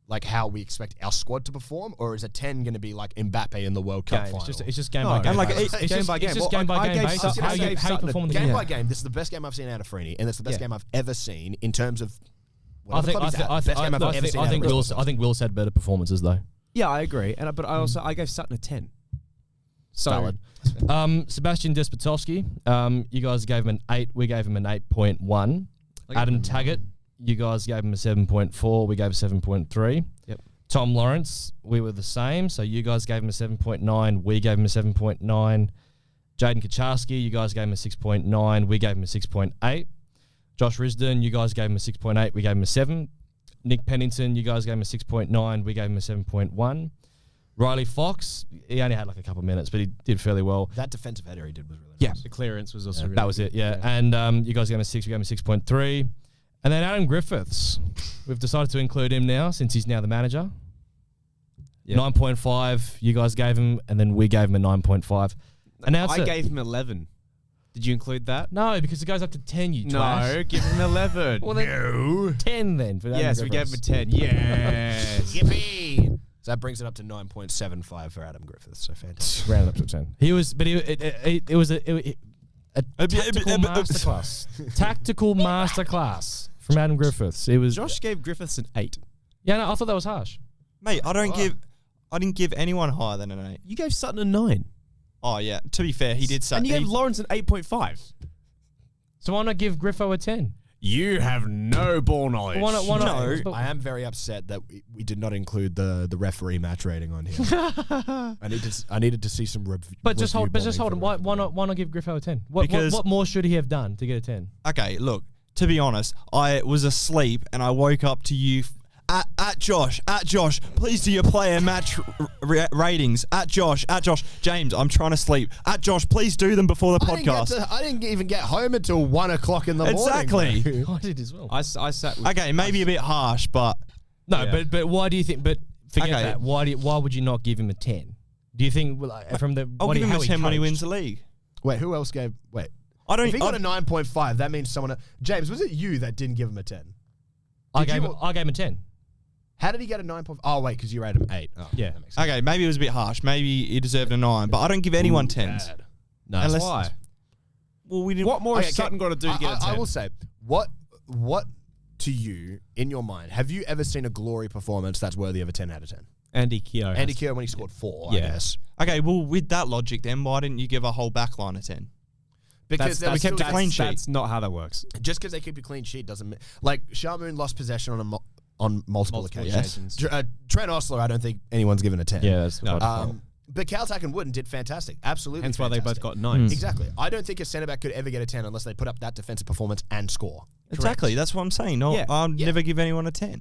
like how we expect our squad to perform, or is a 10 going to be like Mbappe in the World Cup game. final? It's just game No, by game. and like it's it's game by game. It's just Well, game by I game gave basis. Sutton- How I you gave Sutton perform in the game game. by game. This is the best game I've seen out of Freeney, and it's the best game I've ever seen in terms of. I think Best game I've ever seen out of Will's had better performances though. Yeah, I agree. But I gave Sutton a 10. So Valid. Sebastian Despotovsky, you guys gave him an 8. We gave him an 8.1. Adam Taggart, you guys gave him a 7.4. We gave a 7.3. Yep. Tom Lawrence, we were the same. So you guys gave him a 7.9. We gave him a 7.9. Jaden Kaczarski, you guys gave him a 6.9. We gave him a 6.8. Josh Risdon, you guys gave him a 6.8. We gave him a 7. Nick Pennington, you guys gave him a 6.9. We gave him a 7.1. Riley Fox, he only had like a couple of minutes, but he did fairly well. That defensive header he did was really Yeah. nice. the clearance was also really That was it, yeah. And you guys gave him a 6, we gave him a 6.3. And then Adam Griffiths, we've decided to include him now since he's now the manager. Yep. 9.5, you guys gave him, and then we gave him a 9.5. And now I gave him 11. Did you include that? No, because it goes up to 10, you No, twat. give him 11. Well, then 10 then. For Adam Yes, we gave him a Griffiths. 10. Yes. Yippee! So that brings it up to 9.75 for Adam Griffiths. So fantastic. Rounded up to 10. He was, but it was a tactical masterclass. Tactical masterclass from Adam Griffiths. It was Josh gave Griffiths an 8. Yeah, no, I thought that was harsh. Mate, I didn't give anyone higher than an 8. You gave Sutton a 9. Oh yeah, to be fair, he did say And you gave Lawrence an 8.5. So why not give Griffo a 10? You have no ball knowledge. Why not? No. but- I am very upset that we did not include the referee match rating on here. I needed to see some review. But just hold review on. bombing Why for the not give Griffo a 10? What Because- more should he have done to get a 10? Okay, look, to be honest, I was asleep and I woke up to you at Josh, please do your player match ratings. At Josh, James, I'm trying to sleep. At Josh, please do them before the podcast. I didn't even get home until 1 o'clock in the morning. Exactly. I did as well. I sat with Okay, maybe a bit harsh, but No, Yeah. but why do you think? But forget Okay. that. Why would you not give him a 10? Do you think from the? I'll what give him how a 10 when he coached? wins the league. Wait, who else gave? Wait, I don't. if he got a I, 9.5, that means someone. James, was it you that didn't give him a 10? I Did gave you- him a 10. How did he get a 9.5? Oh wait, because you rated him 8. Oh, Yeah. that makes sense. okay, maybe it was a bit harsh. Maybe he deserved a 9, but I don't give anyone 10s. Bad. No, Unless- why? Well, we didn't. What more Okay, has Sutton got to do to get a 10? I will say, what to you in your mind have you ever seen a glory performance that's worthy of a 10 out of 10? Andy Keogh. Andy Keogh when he scored 4, I Yeah. guess. Okay, well, with that logic, then why didn't you give a whole back line a 10? Because there was kept a still- clean sheet. That's not how that works. just because they keep a clean sheet doesn't mean like Sharmoon lost possession on multiple occasions. Trent Osler, I don't think anyone's given a 10. Yeah, that's No. But Caltack and Wooden did fantastic. Absolutely. Hence why they both fantastic. got 9s. Exactly. I don't think a centre back could ever get a 10 unless they put up that defensive performance and score. Exactly, that's what I'm saying. No, Yeah. I'll never give anyone a 10.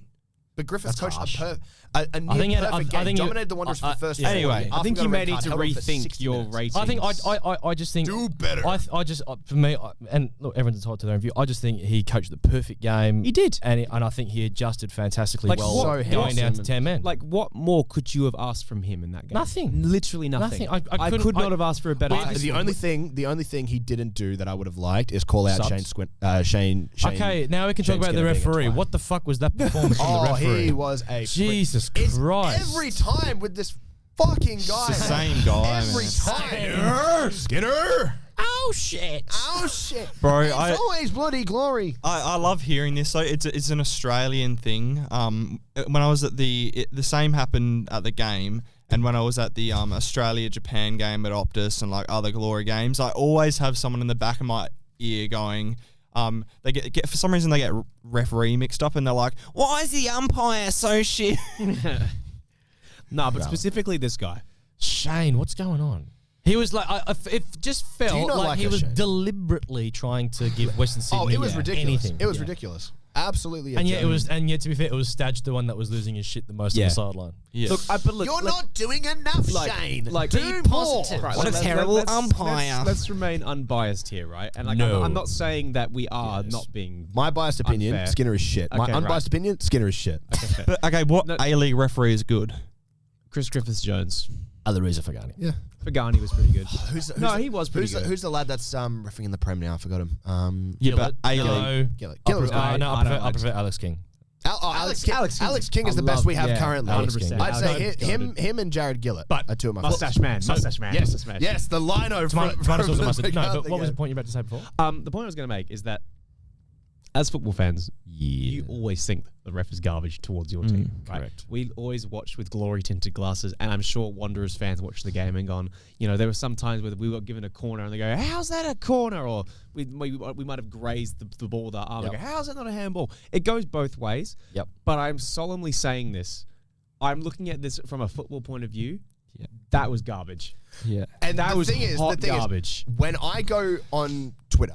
But Griffiths That's coached harsh. a near think it- perfect I game, think it- dominated the Wanderers for the first yeah. 4 Anyway, minutes. I think After you got a may red need card, to held on for rethink 60 your minutes. ratings. I think I just think Do better. I just for me and look, everyone's entitled to their own view. I just think he coached the perfect game. He did. and I think he adjusted fantastically Like, well, what- going so down to handsome. 10 men. Like, what more could you have asked from him in that game? Nothing. Literally nothing. Nothing. I could couldn't- not have asked for a better. The only thing he didn't do that I would have liked is call out Subs. Shane. Okay, now we can Shane talk about the Skinner being a referee. twat. What the fuck was that performance from the Oh, referee? he was a Jesus It's Christ. every time with this fucking guy. It's the same guy, Every man. time. Skinner. Oh shit. Oh shit. Bro, It's I- always bloody glory. I love hearing this. So it's an Australian thing. When I was at the same happened at the game, and when I was at the Australia Japan game at Optus and like other glory games, I always have someone in the back of my ear going. They get for some reason they get referee mixed up and they're like, why is the umpire so shit? No, but specifically this guy. Shane, what's going on? He was like, it just felt not like like he us, was Shane? deliberately trying to give Western Sydney Oh, it was ridiculous. anything. It was Yeah. ridiculous. absolutely a And yet joke. yet to be fair, it was Stadge the one that was losing his shit the most on the sideline. Yeah. Look, You're not doing enough, Shane. Like, Be more. positive. Right, What a let's- terrible let's- umpire. Let's remain unbiased here, right? And like, No. I'm not saying that we are Yes. not being. My biased opinion, Unfair. Skinner is shit. My Okay, unbiased right. opinion, Skinner is shit. But okay, what No. A-League referee is good? Chris Griffiths Jones. Otherwise, Fagani. Yeah. Pagani was pretty good. No, he was pretty good. Who's the lad that's refereeing in the Prem now? I forgot him. Yeah, but Gillett. A-League. No. Gillett. I Gillett was prefer, great. no, I I don't like- prefer Alex King. Alex King King is the I best love- we have yeah, currently. 100%. I'd say Alex King. him and Jared Gillett are two of my Mustache man. Mustache man. Yes, Mustache man. yes, the lino from Tomato sauce and mustard. No, McCarthy but what was the game. point you were about to say before? The point I was going to make is that as football fans, you always think the ref is garbage towards your team. Right? correct. We always watch with glory tinted glasses, and I'm sure Wanderers fans watch the game and gone, there were some times where we got given a corner and they go, "How's that a corner?" Or we might have grazed the ball with our arm. Yep. And go, "How's that not a handball?" It goes both ways. Yep. But I'm solemnly saying this. I'm looking at this from a football point of view. Yeah. That was garbage. Yeah. And That the was thing is, hot garbage. when I go on Twitter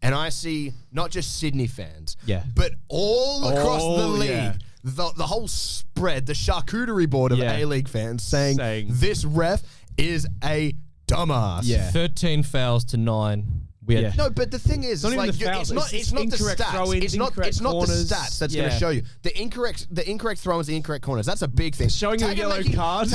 and I see not just Sydney fans, Yeah. but all across the Oh, league, yeah. the whole spread, the charcuterie board of Yeah. A-League fans saying Saying- this ref is a dumbass. Yeah. 13 fouls to 9. We had Yeah. No, but the thing is, not it's even like the fouls, it's not the incorrect stats. throw-ins, It's not incorrect the corners. stats that's going to Yeah. show you the incorrect throw-ins, the incorrect corners. That's a big thing. Showing you a yellow card.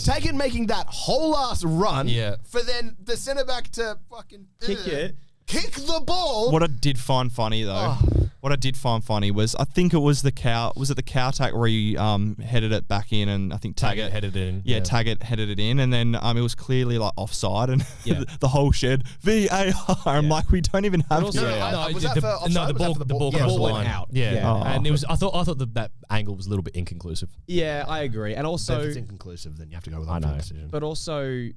Taggart making that whole ass run. Yeah. For then the centre back to fucking Kick it. kick the ball. What I did find funny though, what I did find funny was I think it was the cow tack where he headed it back in, and I think Taggart headed it in. Yeah, Taggart headed it in, and then it was clearly like offside, and Yeah. the whole shed VAR. I'm like, we don't even have also- VAR. No, was that for offside? the Was that ball, for the the ball? ball Yeah, crossed the ball went line out. Yeah, Yeah. and it was. I thought that angle was a little bit inconclusive. Yeah, I agree. And So also, if it's inconclusive, then you have to go with I that know. decision. but also,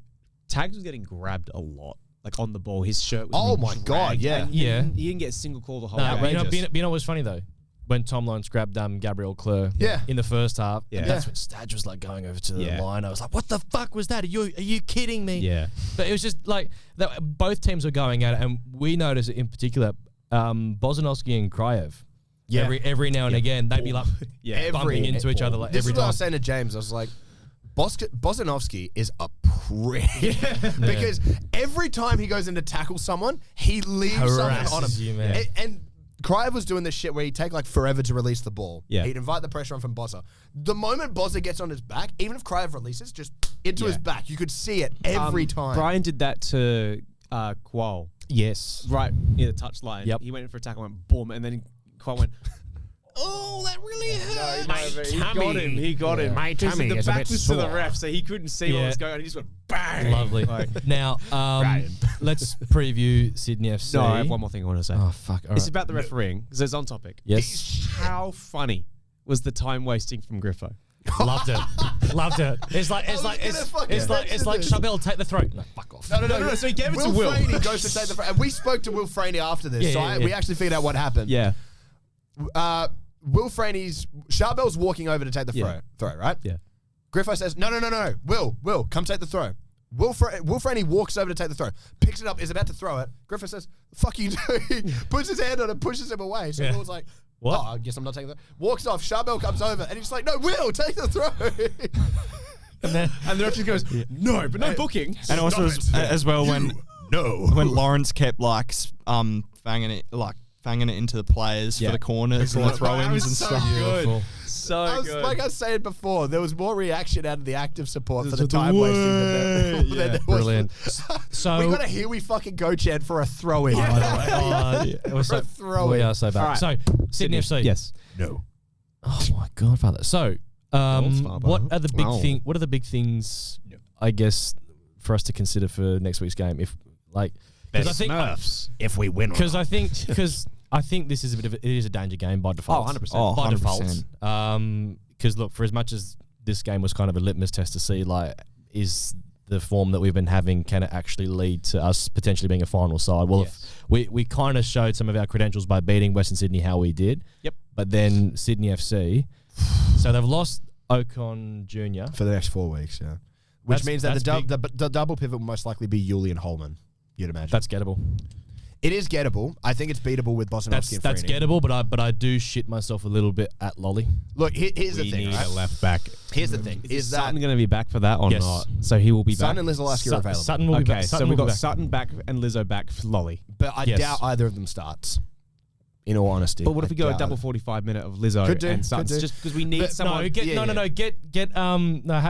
Tags was getting grabbed a lot, like on the ball. His shirt was Oh being my God, dragged, yeah. and Yeah. he didn't get a single call the whole No, game. but you know what's funny though? When Tom Lyons grabbed Gabriel Clare Yeah. in the first half, Yeah. and that's when Stadge was like going over to the Yeah. line. I was like, "What the fuck was that? Are you kidding me?" Yeah. But it was just like that. Both teams were going at it, and we noticed it in particular. Bozanovsky and Kryev. Yeah. Every now and again, they'd be like Yeah. bumping into each other like This every is what I time. was saying to James. I was like, Bozanovsky is a prick because every time he goes in to tackle someone, he leaves something on him. Harasses you, man. And Kryev was doing this shit where he'd take like forever to release the ball. Yeah. He'd invite the pressure on from Bozza. The moment Bozza gets on his back, even if Kryev releases, just into his back, you could see it every time. Brian did that to Qual Yes. right near the touchline. Yep. He went in for a tackle, went boom, and then Qual went. Oh, that really hurt. He got him. He got him. My tummy the is a back bit was to the sore. ref, so he couldn't see what Yeah. was going on. He just went bang. Lovely. Now, let's preview Sydney FC. No, I have one more thing I want to say. Oh fuck! All It's right. about the refereeing because it's on topic. Yes, How funny was the time wasting from Griffo? loved it. Loved it. It's like Chabelle, take the throat. No, fuck off. No. So he gave it to Will Will. Franey goes to take the front. And we spoke to Will Franey after this, Yeah, so yeah, yeah. we actually figured out what happened. Yeah. Will Franey's Charbel's walking over to take the Yeah. throw, right? Yeah. Griffo says, no. Will, come take the throw. Will Franey walks over to take the throw, picks it up, is about to throw it. Griffo says, fuck you doing? Puts his hand on it, pushes him away. So Yeah. Will's like, What? Oh, I guess I'm not taking the walks off. Charbel comes over and he's like, no, Will, take the throw. And then And the ref just goes, no, but no booking. And also as well when No. Lawrence kept like fanging it into the players Yeah. for the corners and the That throw-ins was and so stuff. good. Beautiful. So good. Like I was saying before, there was more reaction out of the active support for the There's time the wasting way. than there was. Brilliant. So We got to hear we fucking go chant for a throw in. it was so, Throw we it. are so bad. All right. So Sydney FC. Yes. No. Oh my God, Father. So, Godfather. what are the big Wow. thing? What are the big things? I guess for us to consider for next week's game, if like, because I think If we win, because I think this is it is a danger game by default. 100%. Oh, by 100%. default. Because look, for as much as this game was kind of a litmus test to see, like, is the form that we've been having, can it actually lead to us potentially being a final side? Well, Yes. if we kind of showed some of our credentials by beating Western Sydney how we did. Yep. But then Sydney FC, so they've lost Ocon Jr. for the next 4 weeks, yeah. Which That's- means that that's the double pivot will most likely be Yuli and Holman, you'd imagine. That's gettable. It is gettable. I think it's beatable with Bosnowski and That's Freeney. gettable, but I do shit myself a little bit at Lolly. Look, here's the We thing, need right? a left back. Here's the thing. Is that Sutton going to be back for that or Yes. not? So he will be back. Sutton and Lizolaski are available. Sutton will be back. So Sutton we've will be got back. Sutton back and Lizzo back for Lolly. But I Yes. doubt either of them starts. In all honesty. But what if we go a doubt double it. 45-minute of Lizzo Could do, and could Sutton? do. Just because we need But someone. have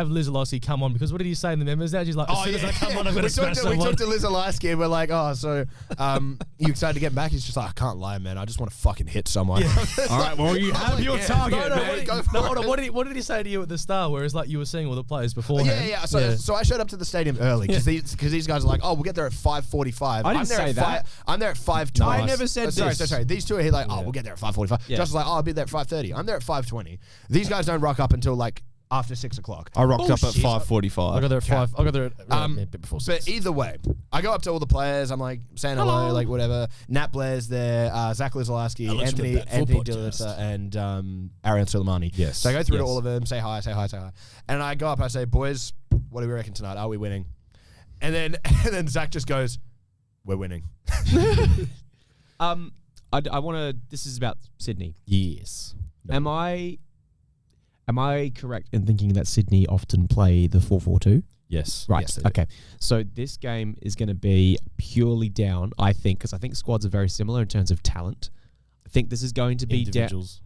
Liz Alossi come on, because what did he say in the members? Now she's like, as soon as I come on, I'm going to smash we someone. talked to Liz Alaski and we're like, oh, so you excited to get back? He's just like, I can't lie, man. I just want to fucking hit someone. All right, well, you have your target, mate. Hold on. What did he say to you at the start? Whereas like you were seeing all the players beforehand. Yeah. So I showed up to the stadium early because these guys are like, oh, we'll get there at 5:45. I didn't say that. I'm there at 5:20. I never said this. Sorry. These two are here like, oh, we'll get there at 5:45. Yeah. Just like, oh, I'll be there at 5:30. I'm there at 5:20. These guys don't rock up until like after 6 o'clock. I rocked up at Bullshit. 5:45. I got there at 5. I got there at a bit before 6. But either way, I go up to all the players. I'm like saying hello, like whatever. Nat Blair's there, Zach Lizolaski, Let's Anthony get that full Dilitza, and Aaron Suleimani. Yes. So I go through to Yes. all of them, say hi. And I go up, I say, boys, what do we reckon tonight? Are we winning? And then Zach just goes, we're winning. I want to. This is about Sydney. Yes. Am I correct in thinking that Sydney often play the 4-4-2? Yes. Right. Yes, they do. Okay. So this game is going to be purely down, I think, because I think squads are very similar in terms of talent. I think this is going to be individuals.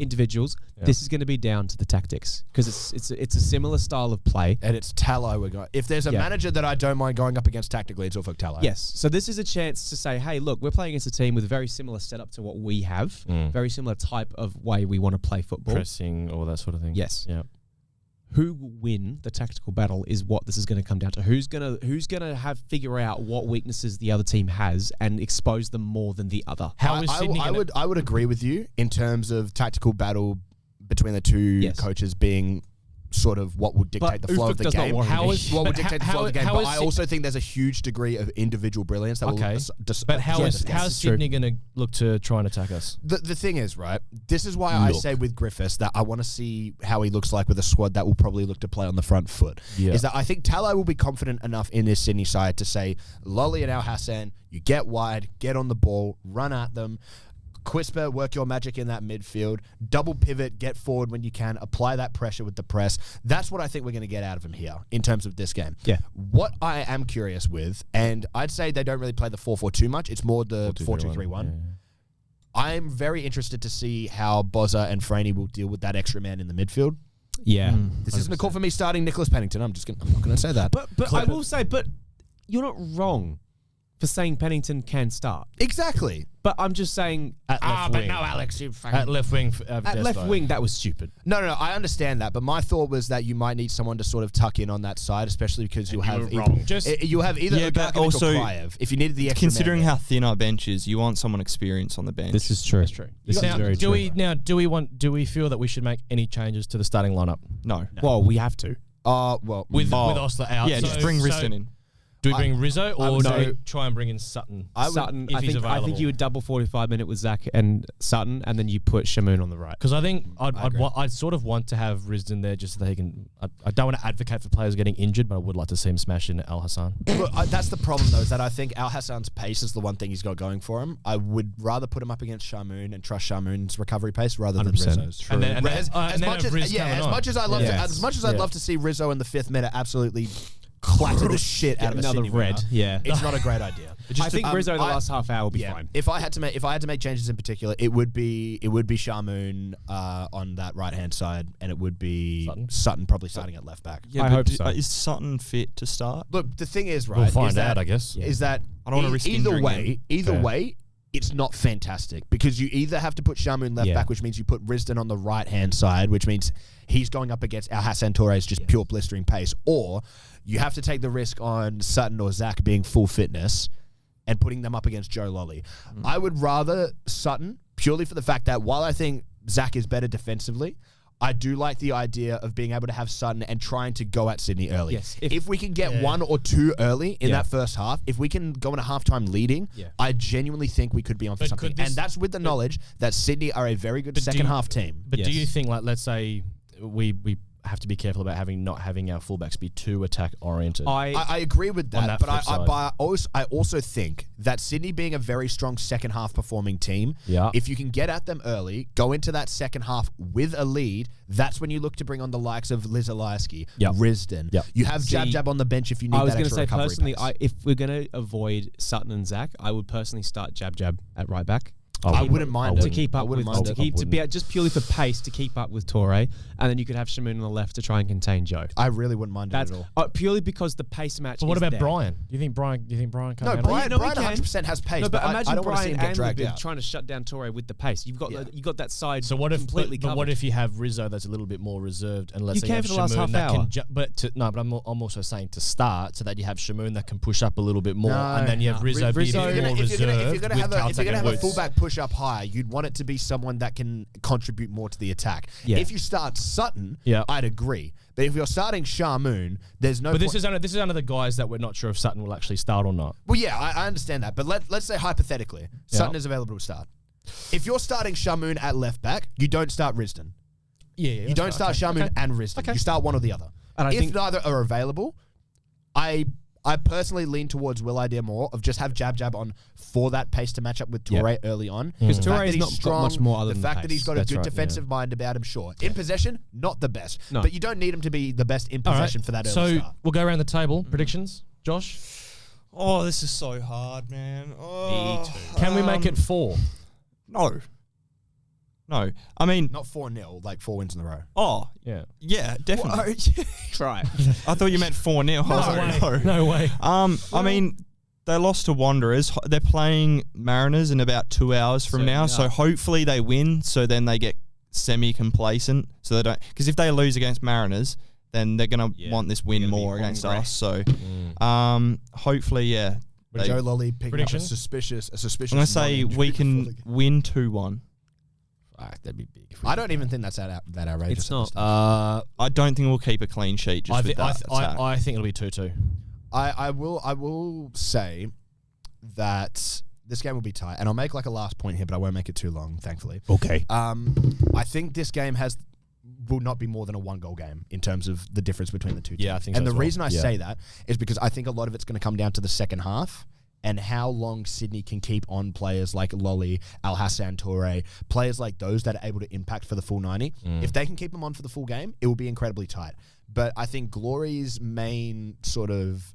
Yeah. This is going to be down to the tactics because it's a similar style of play. And it's Tallow we're going. If there's a manager that I don't mind going up against tactically, it's Ufuk Tallow. Yes. So this is a chance to say, hey, look, we're playing against a team with a very similar setup to what we have, very similar type of way we want to play football. Pressing, all that sort of thing. Yes. Yeah. Who will win the tactical battle is what this is going to come down to. Who's gonna figure out what weaknesses the other team has and expose them more than the other. How is Sydney? I would agree with you in terms of tactical battle between the two coaches being sort of what would dictate the flow of the game. How is what would dictate the flow of the game? how But is I also think there's a huge degree of individual brilliance that Okay. will. But how is that's Sydney going to look to try and attack us? The thing is, right, this is why I say with Griffiths that I want to see how he looks like with a squad that will probably look to play on the front foot. Yeah. Is that I think Tallow will be confident enough in this Sydney side to say, Lolly and Al Hassan, you get wide, get on the ball, run at them. Quisper, work your magic in that midfield. Double pivot, get forward when you can. Apply that pressure with the press. That's what I think we're going to get out of him here in terms of this game. Yeah. What I am curious with, and I'd say they don't really play the 4-4-2 much. It's more the 4-2-3-1. I'm very interested to see how Bozza and Franey will deal with that extra man in the midfield. Yeah. This isn't a call for me starting Nicholas Pennington. I'm not going to say that. But I will say, you're not wrong for saying Pennington can start. Exactly. But I'm just saying At left wing. Alex, you At left wing. at left wing that was stupid. No, I understand that, but my thought was that you might need someone to sort of tuck in on that side, especially because you'll have you'll have either Yeah, but Ugarkovic or also, Kraev if you needed the extra Considering man there. how thin our bench is, you want someone experienced on the bench. This is true. That's true. This is very true. Do we feel that we should make any changes to the starting lineup No. Well, we have to. with Osler out? Yeah, just bring Riston in. Do we bring Rizzo or do no. we try and bring in Sutton? Sutton, if he's I available. think you would double 45-minute with Zach and Sutton, and then you put Shamoon on the right. Because I think agree. I'd sort of want to have Risdon there just so that he can. I don't want to advocate for players getting injured, but I would like to see him smash in Al Hassan. Look, that's the problem, though, is that I think Al Hassan's pace is the one thing he's got going for him. I would rather put him up against Shamoon and trust Shamoon's recovery pace rather than 100%. Rizzo's. And then As much as I'd love to see Rizzo in the 5th minute absolutely clatter the shit out of another a Sydney red. winner, Yeah. it's not a great idea. I think Rizzo the last half hour will be fine. If I had to make changes in particular, it would be Shamoon on that right hand side, and it would be Sutton probably starting at left back. Yeah, I but hope so. Is Sutton fit to start? Look, the thing is, right? We'll find is that, out, I guess. Is that I don't wanna risk injuring him. Either way, it's not fantastic because you either have to put Shamoon left back, which means you put Risdon on the right hand side, which means he's going up against Al Hassan Torres just pure blistering pace, or you have to take the risk on Sutton or Zach being full fitness and putting them up against Joe Lolly. I would rather Sutton purely for the fact that while I think Zach is better defensively, I do like the idea of being able to have Sutton and trying to go at Sydney early. Yes. If we can get one or two early in that first half, if we can go in a halftime leading, I genuinely think we could be on for But something. could this- And that's with the knowledge that Sydney are a very good second half team. But do you think, like, let's say we have to be careful about not having our fullbacks be too attack oriented. I agree with that, but I also think that Sydney being a very strong second half performing team, if you can get at them early, go into that second half with a lead, that's when you look to bring on the likes of Lizalewski, Risdon. You have Jab on the bench if you need that extra recovery. I was going to say, personally, if we're going to avoid Sutton and Zach, I would personally start Jab at right back. I wouldn't mind to keep up with just purely for pace to keep up with Torre, and then you could have Shamoon on the left to try and contain Joe. I really wouldn't mind it at all. Purely because the pace match. But what about there. Brian? Do you think Brian can't? No, Brian 100% has pace. No, but imagine I don't want to see Brian him get and dragged Libby out. trying to shut down Torre with the pace. You've got that side. So what if completely covered. what if you have Rizzo that's a little bit more reserved, and let's say you have for the last half Shamoon hour. but I'm also saying to start so that you have Shamoon that can push up a little bit more, and then you have Rizzo being more reserved. If you're going to have a Woods. fullback push up high, you'd want it to be someone that can contribute more to the attack. Yeah. If you start Sutton, I'd agree. But if you're starting Shamoon, there's no. But this is under the guys that we're not sure if Sutton will actually start or not. Well, yeah, I understand that. But let's say hypothetically, Sutton is available to start. If you're starting Shamoon at left back, you don't start Risdon. You don't start Shamoon and Risdon. You start one or the other. And if neither are available, I personally lean towards Will idea more of just have Jab on for that pace to match up with Toure early on. Because Toure is not strong, got much more other the than fact pace. that he's got a good defensive mind about him, sure. In possession, not the best. No. But you don't need him to be the best in possession for that early start. So we'll go around the table. Predictions, Josh? Oh, this is so hard, man. Oh, Me too. Can we make it 4? No. I mean... Not 4-0, like 4 wins in a row. Oh. Yeah, definitely. Right. I thought you meant 4-0. No way. I mean, they lost to Wanderers. They're playing Mariners in about 2 hours from now, so hopefully they win, so then they get semi-complacent, so they don't... Because if they lose against Mariners, then they're going to want this win more against us, so hopefully, Joe Lolly picking up a suspicious I'm going to say we can win 2-1. That'd be big. I don't even think that's that outrageous. It's not. I don't think we'll keep a clean sheet just with that attack. I think it'll be 2-2. I will say that this game will be tight, and I'll make like a last point here, but I won't make it too long, thankfully. Okay. I think this game will not be more than a 1-goal game in terms of the difference between the two teams. Yeah, I think and so the as well. reason I say that is because I think a lot of it's going to come down to the second half and how long Sydney can keep on players like Lolly, Al Hassan Toure, players like those that are able to impact for the full 90. If they can keep them on for the full game, it will be incredibly tight. But I think Glory's main sort of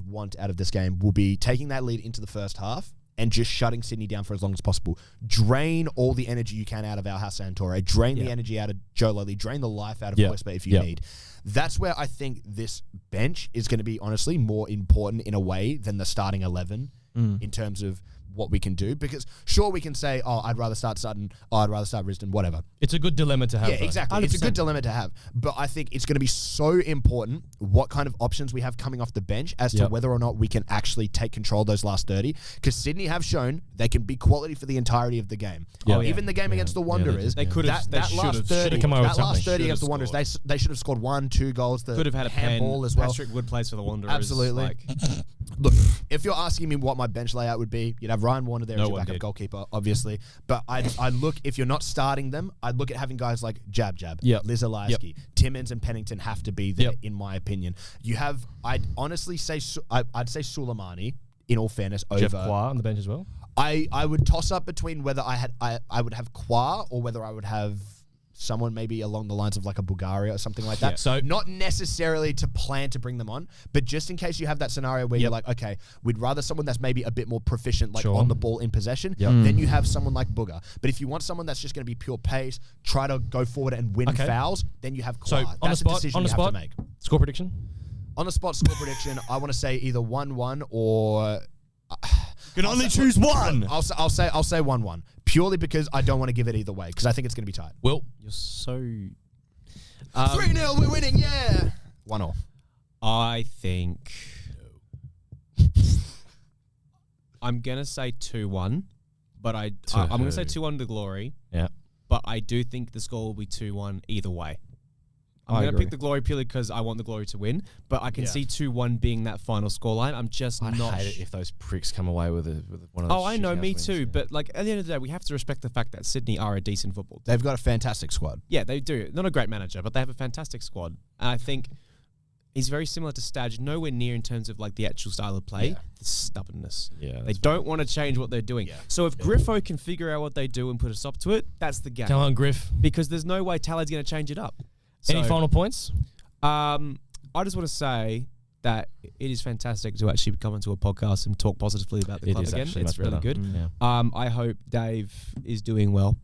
want out of this game will be taking that lead into the first half and just shutting Sydney down for as long as possible. Drain all the energy you can out of Al Hassan Toure. Drain the energy out of Joe Lolly. Drain the life out of Whisper if you need. That's where I think this bench is going to be, honestly, more important in a way than the starting 11 in terms of what we can do. Because, sure, we can say, I'd rather start Sutton, I'd rather start Risdon, whatever. It's a good dilemma to have. Yeah, exactly. 100%. It's a good dilemma to have. But I think it's going to be so important what kind of options we have coming off the bench as to whether or not we can actually take control of those last 30. Because Sydney have shown they can be quality for the entirety of the game. Even the game against the Wanderers, they could have. That last 30 against the Wanderers, they should have scored 1-2 goals. Could have had a handball as well. Patrick Wood plays for the Wanderers. Absolutely. Look, if you're asking me what my bench layout would be, you'd have Ryan Warner there as your backup goalkeeper, obviously. But I'd look, if you're not starting them, I'd look at having guys like Jab, Lizalewski, Timmins and Pennington have to be there, in my opinion. You have, I'd honestly say, I'd say Suleimani, in all fairness, over... Jeff Qua on the bench as well? I would toss up between whether I would have Qua or whether I would have someone maybe along the lines of like a Bulgaria or something like that. Yeah. So not necessarily to plan to bring them on, but just in case you have that scenario where you're like, okay, we'd rather someone that's maybe a bit more proficient, like on the ball in possession, then you have someone like Booger. But if you want someone that's just going to be pure pace, try to go forward and win fouls, then you have Clark. So that's a decision you have to make. Score prediction? On the spot score prediction, I want to say either 1-1 or... You can only choose one. I'll say 1-1 purely because I don't want to give it either way because I think it's going to be tight. Will, You're so... 3-0, we're winning, yeah. 1-0. I think... I'm going to say 2-1, but I'm going to say 2-1 to Glory. Yeah. But I do think the score will be 2-1 either way. I'm going to agree. pick the Glory purely because I want the Glory to win, but I can see 2-1 being that final scoreline. I'm just I'd not. hate it if those pricks come away with one of those. Oh, I know, shithouse me wins, too. yeah. But like at the end of the day, we have to respect the fact that Sydney are a decent football team. They've got a fantastic squad. Yeah, they do. Not a great manager, but they have a fantastic squad. And I think he's very similar to Stadge, nowhere near in terms of like the actual style of play, the stubbornness. Yeah, They don't want to change what they're doing. So if Griffo can figure out what they do and put a stop to it, that's the game. Come on, Griff. Because there's no way Tallad's going to change it up. Any So, final points? I just want to say that it is fantastic to actually come into a podcast and talk positively about the It club is again. actually It's much really better. good. Yeah. I hope Dave is doing well.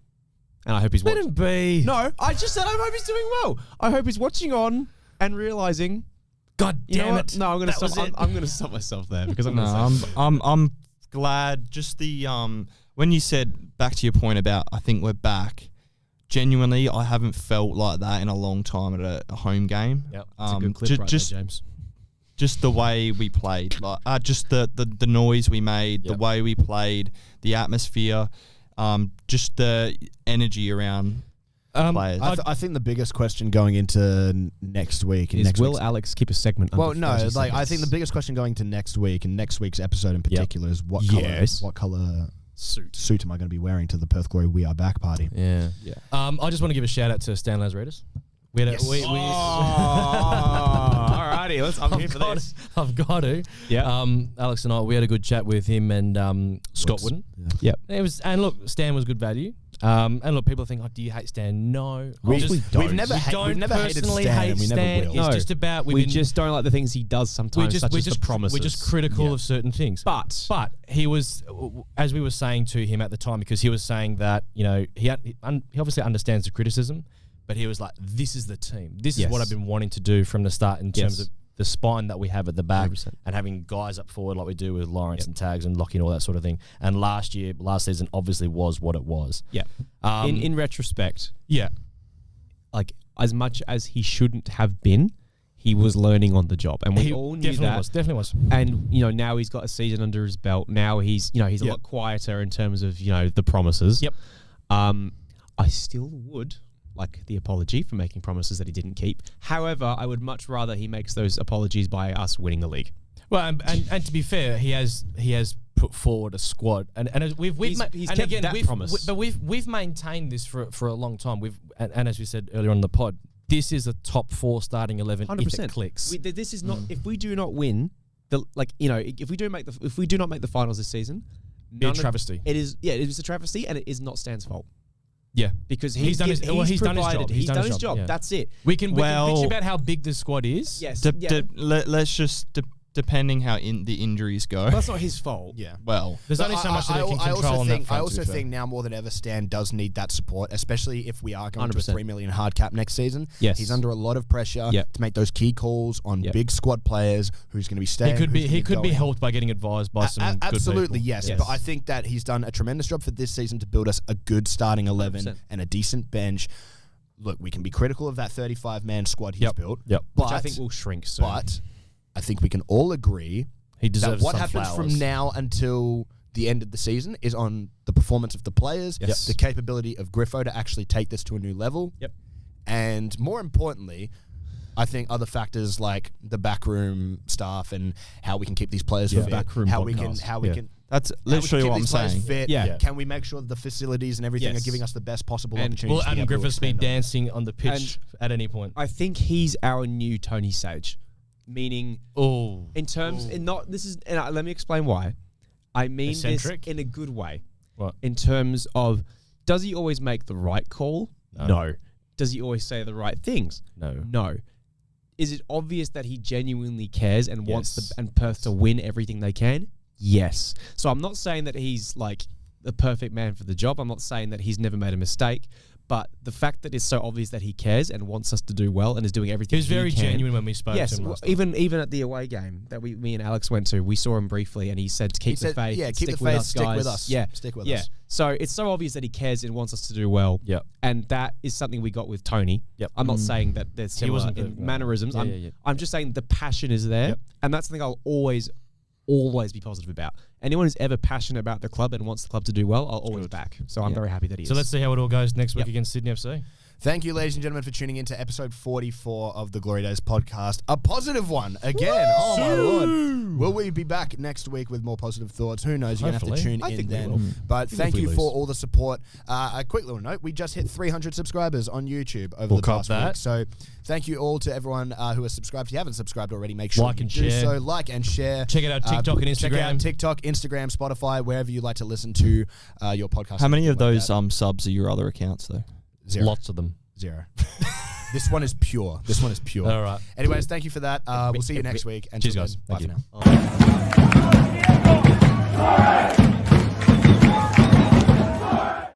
And I hope he's Let watching. him be. No, I just said I hope he's doing well. I hope he's watching on and realizing. God You know damn what? it. No, I'm gonna That stop. was it. I'm gonna stop myself there because I'm No, gonna say. I'm glad. Just the when you said back to your point about I think we're back. Genuinely, I haven't felt like that in a long time at a home game. Yep. It's a good clip right just there, James. just the way we played, like just the noise we made, the Yep. way we played, the atmosphere, just the energy around players. I think the biggest question going into next week and Is next will week's- Alex keep a segment? well, under no, 30 like I think the seconds? biggest question going to next week and next week's episode in particular is what Yes. color suit. am I going to be wearing to the Perth Glory We Are Back party? Yeah. I just want to give a shout out to Stan Lazaridis. We had a, we Alrighty, I'm here for this. I've got to. Yeah. Alex and I, we had a good chat with him and Scott Wooden. Yep. And look, Stan was good value. And look, people think, oh, do you hate Stan? No, We just- don't. We've never don't hated personally Stan, hate and we never Stan. will. It's No. just about We just don't like the things he does sometimes, such as the promises. we're just critical of certain things. But he was, as we were saying to him at the time, because he was saying that, you know, he obviously understands the criticism, but he was like, this is the team. This is what Yes. I've been wanting to do from the start in terms Yes. of the spine that we have at the back 100%. and having guys up forward like we do with Lawrence and Tags and Lockie and all that sort of thing. And last season obviously was what it was. yeah, Um, in retrospect, yeah. like as much as he shouldn't have been, he was learning on the job, and we He all knew definitely that. was. Definitely was. And now he's got a season under his belt. Now he's a Yep. lot quieter in terms of the promises. Yep. I still would like the apology for making promises that he didn't keep. However, I would much rather he makes those apologies by us winning the league. Well, and to be fair, he has put forward a squad, and as we've He's and kept again that promise. but we've maintained this for a long time. And as we said earlier on in the pod, this is a top 4 starting 11 if it clicks. This is not if we do not win if we do not make the finals this season, Be a none of- travesty. It is it is a travesty, and it is not Stan's fault. Yeah, Because He's done his- well, he's done his provided- job. He's done his job. yeah. That's it. we can Well- bitch about how big the squad is. Yes. Let's just depending how the injuries go. That's not his fault. Yeah. Well, There's only so much that they can control on that front. I also to be fair. think now more than ever, Stan does need that support, especially if we are going to a 100%. $3 million hard cap next season. Yes. He's under a lot of pressure Yep. to make those key calls on Yep. big squad players. Who's going to be staying? he who's could gonna be going. helped by getting advised by some good Absolutely, people. yes. Yes. But I think that he's done a tremendous job for this season to build us a good starting 11 100%. and a decent bench. Look, we can be critical of that 35-man squad he's built. Yep. But Which I think will shrink soon. But I think we can all agree He that deserves what some happens flowers. from now until the end of the season is on the performance of the players, Yes. the capability of Griffo to actually take this to a new level. Yep. And more importantly, I think other factors like the backroom staff and how we can keep these players fit, Backroom how we can podcast. that's how we can literally keep what I'm these players saying. Fit. Yeah. Can we make sure that the facilities and everything Yes. are giving us the best possible And opportunities? Will to be Adam able to Griffiths be expand on? dancing on the pitch at any point? I think he's our new Tony Sage, meaning Oh, in terms and not this is and let me explain why. I mean Eccentric? this in a good way. What? In terms of does he always make the right call? No. Does he always say the right things? no. No. Is it obvious that he genuinely cares and wants Yes. and Perth to win everything they can? Yes. So I'm not saying that he's like the perfect man for the job. I'm not saying that he's never made a mistake. But the fact that it's so obvious that he cares and wants us to do well and is doing He everything was very can. genuine when we spoke Yes, to him well, last time. even at the away game that me and Alex went to, we saw him briefly, and he said to keep He the said, faith. yeah, and keep the stick with faith, us, stick guys. with us. Yeah, Stick with yeah. us. So it's so obvious that he cares and wants us to do well. Yep. And that is something we got with Tony. Yep. I'm not saying that there's similar wasn't in perfect, no. mannerisms. Yeah. I'm just saying the passion is there, Yep. and that's something I'll always be positive about. Anyone who's ever passionate about the club and wants the club to do well, I'll always back. So I'm very happy that he is. So let's see how it all goes next week against Sydney FC. Thank you, ladies and gentlemen, for tuning in to episode 44 of the Glory Days podcast. A positive one again. Oh, my Lord. Will we be back next week with more positive thoughts? Who knows? You're going to have to tune in then. But thank you for all the support. A quick little note. We just hit 300 subscribers on YouTube over the past week. So thank you all to everyone who has subscribed. If you haven't subscribed already, make sure you do so. Like and share. Check out TikTok and Instagram. Check out TikTok, Instagram, Spotify, wherever you like to listen to your podcast. How many of those subs are your other accounts, though? 0. Lots of them. 0. This one is pure. All right. Anyways, thank you for that. We'll see you next week. Cheers, guys. Bye for now.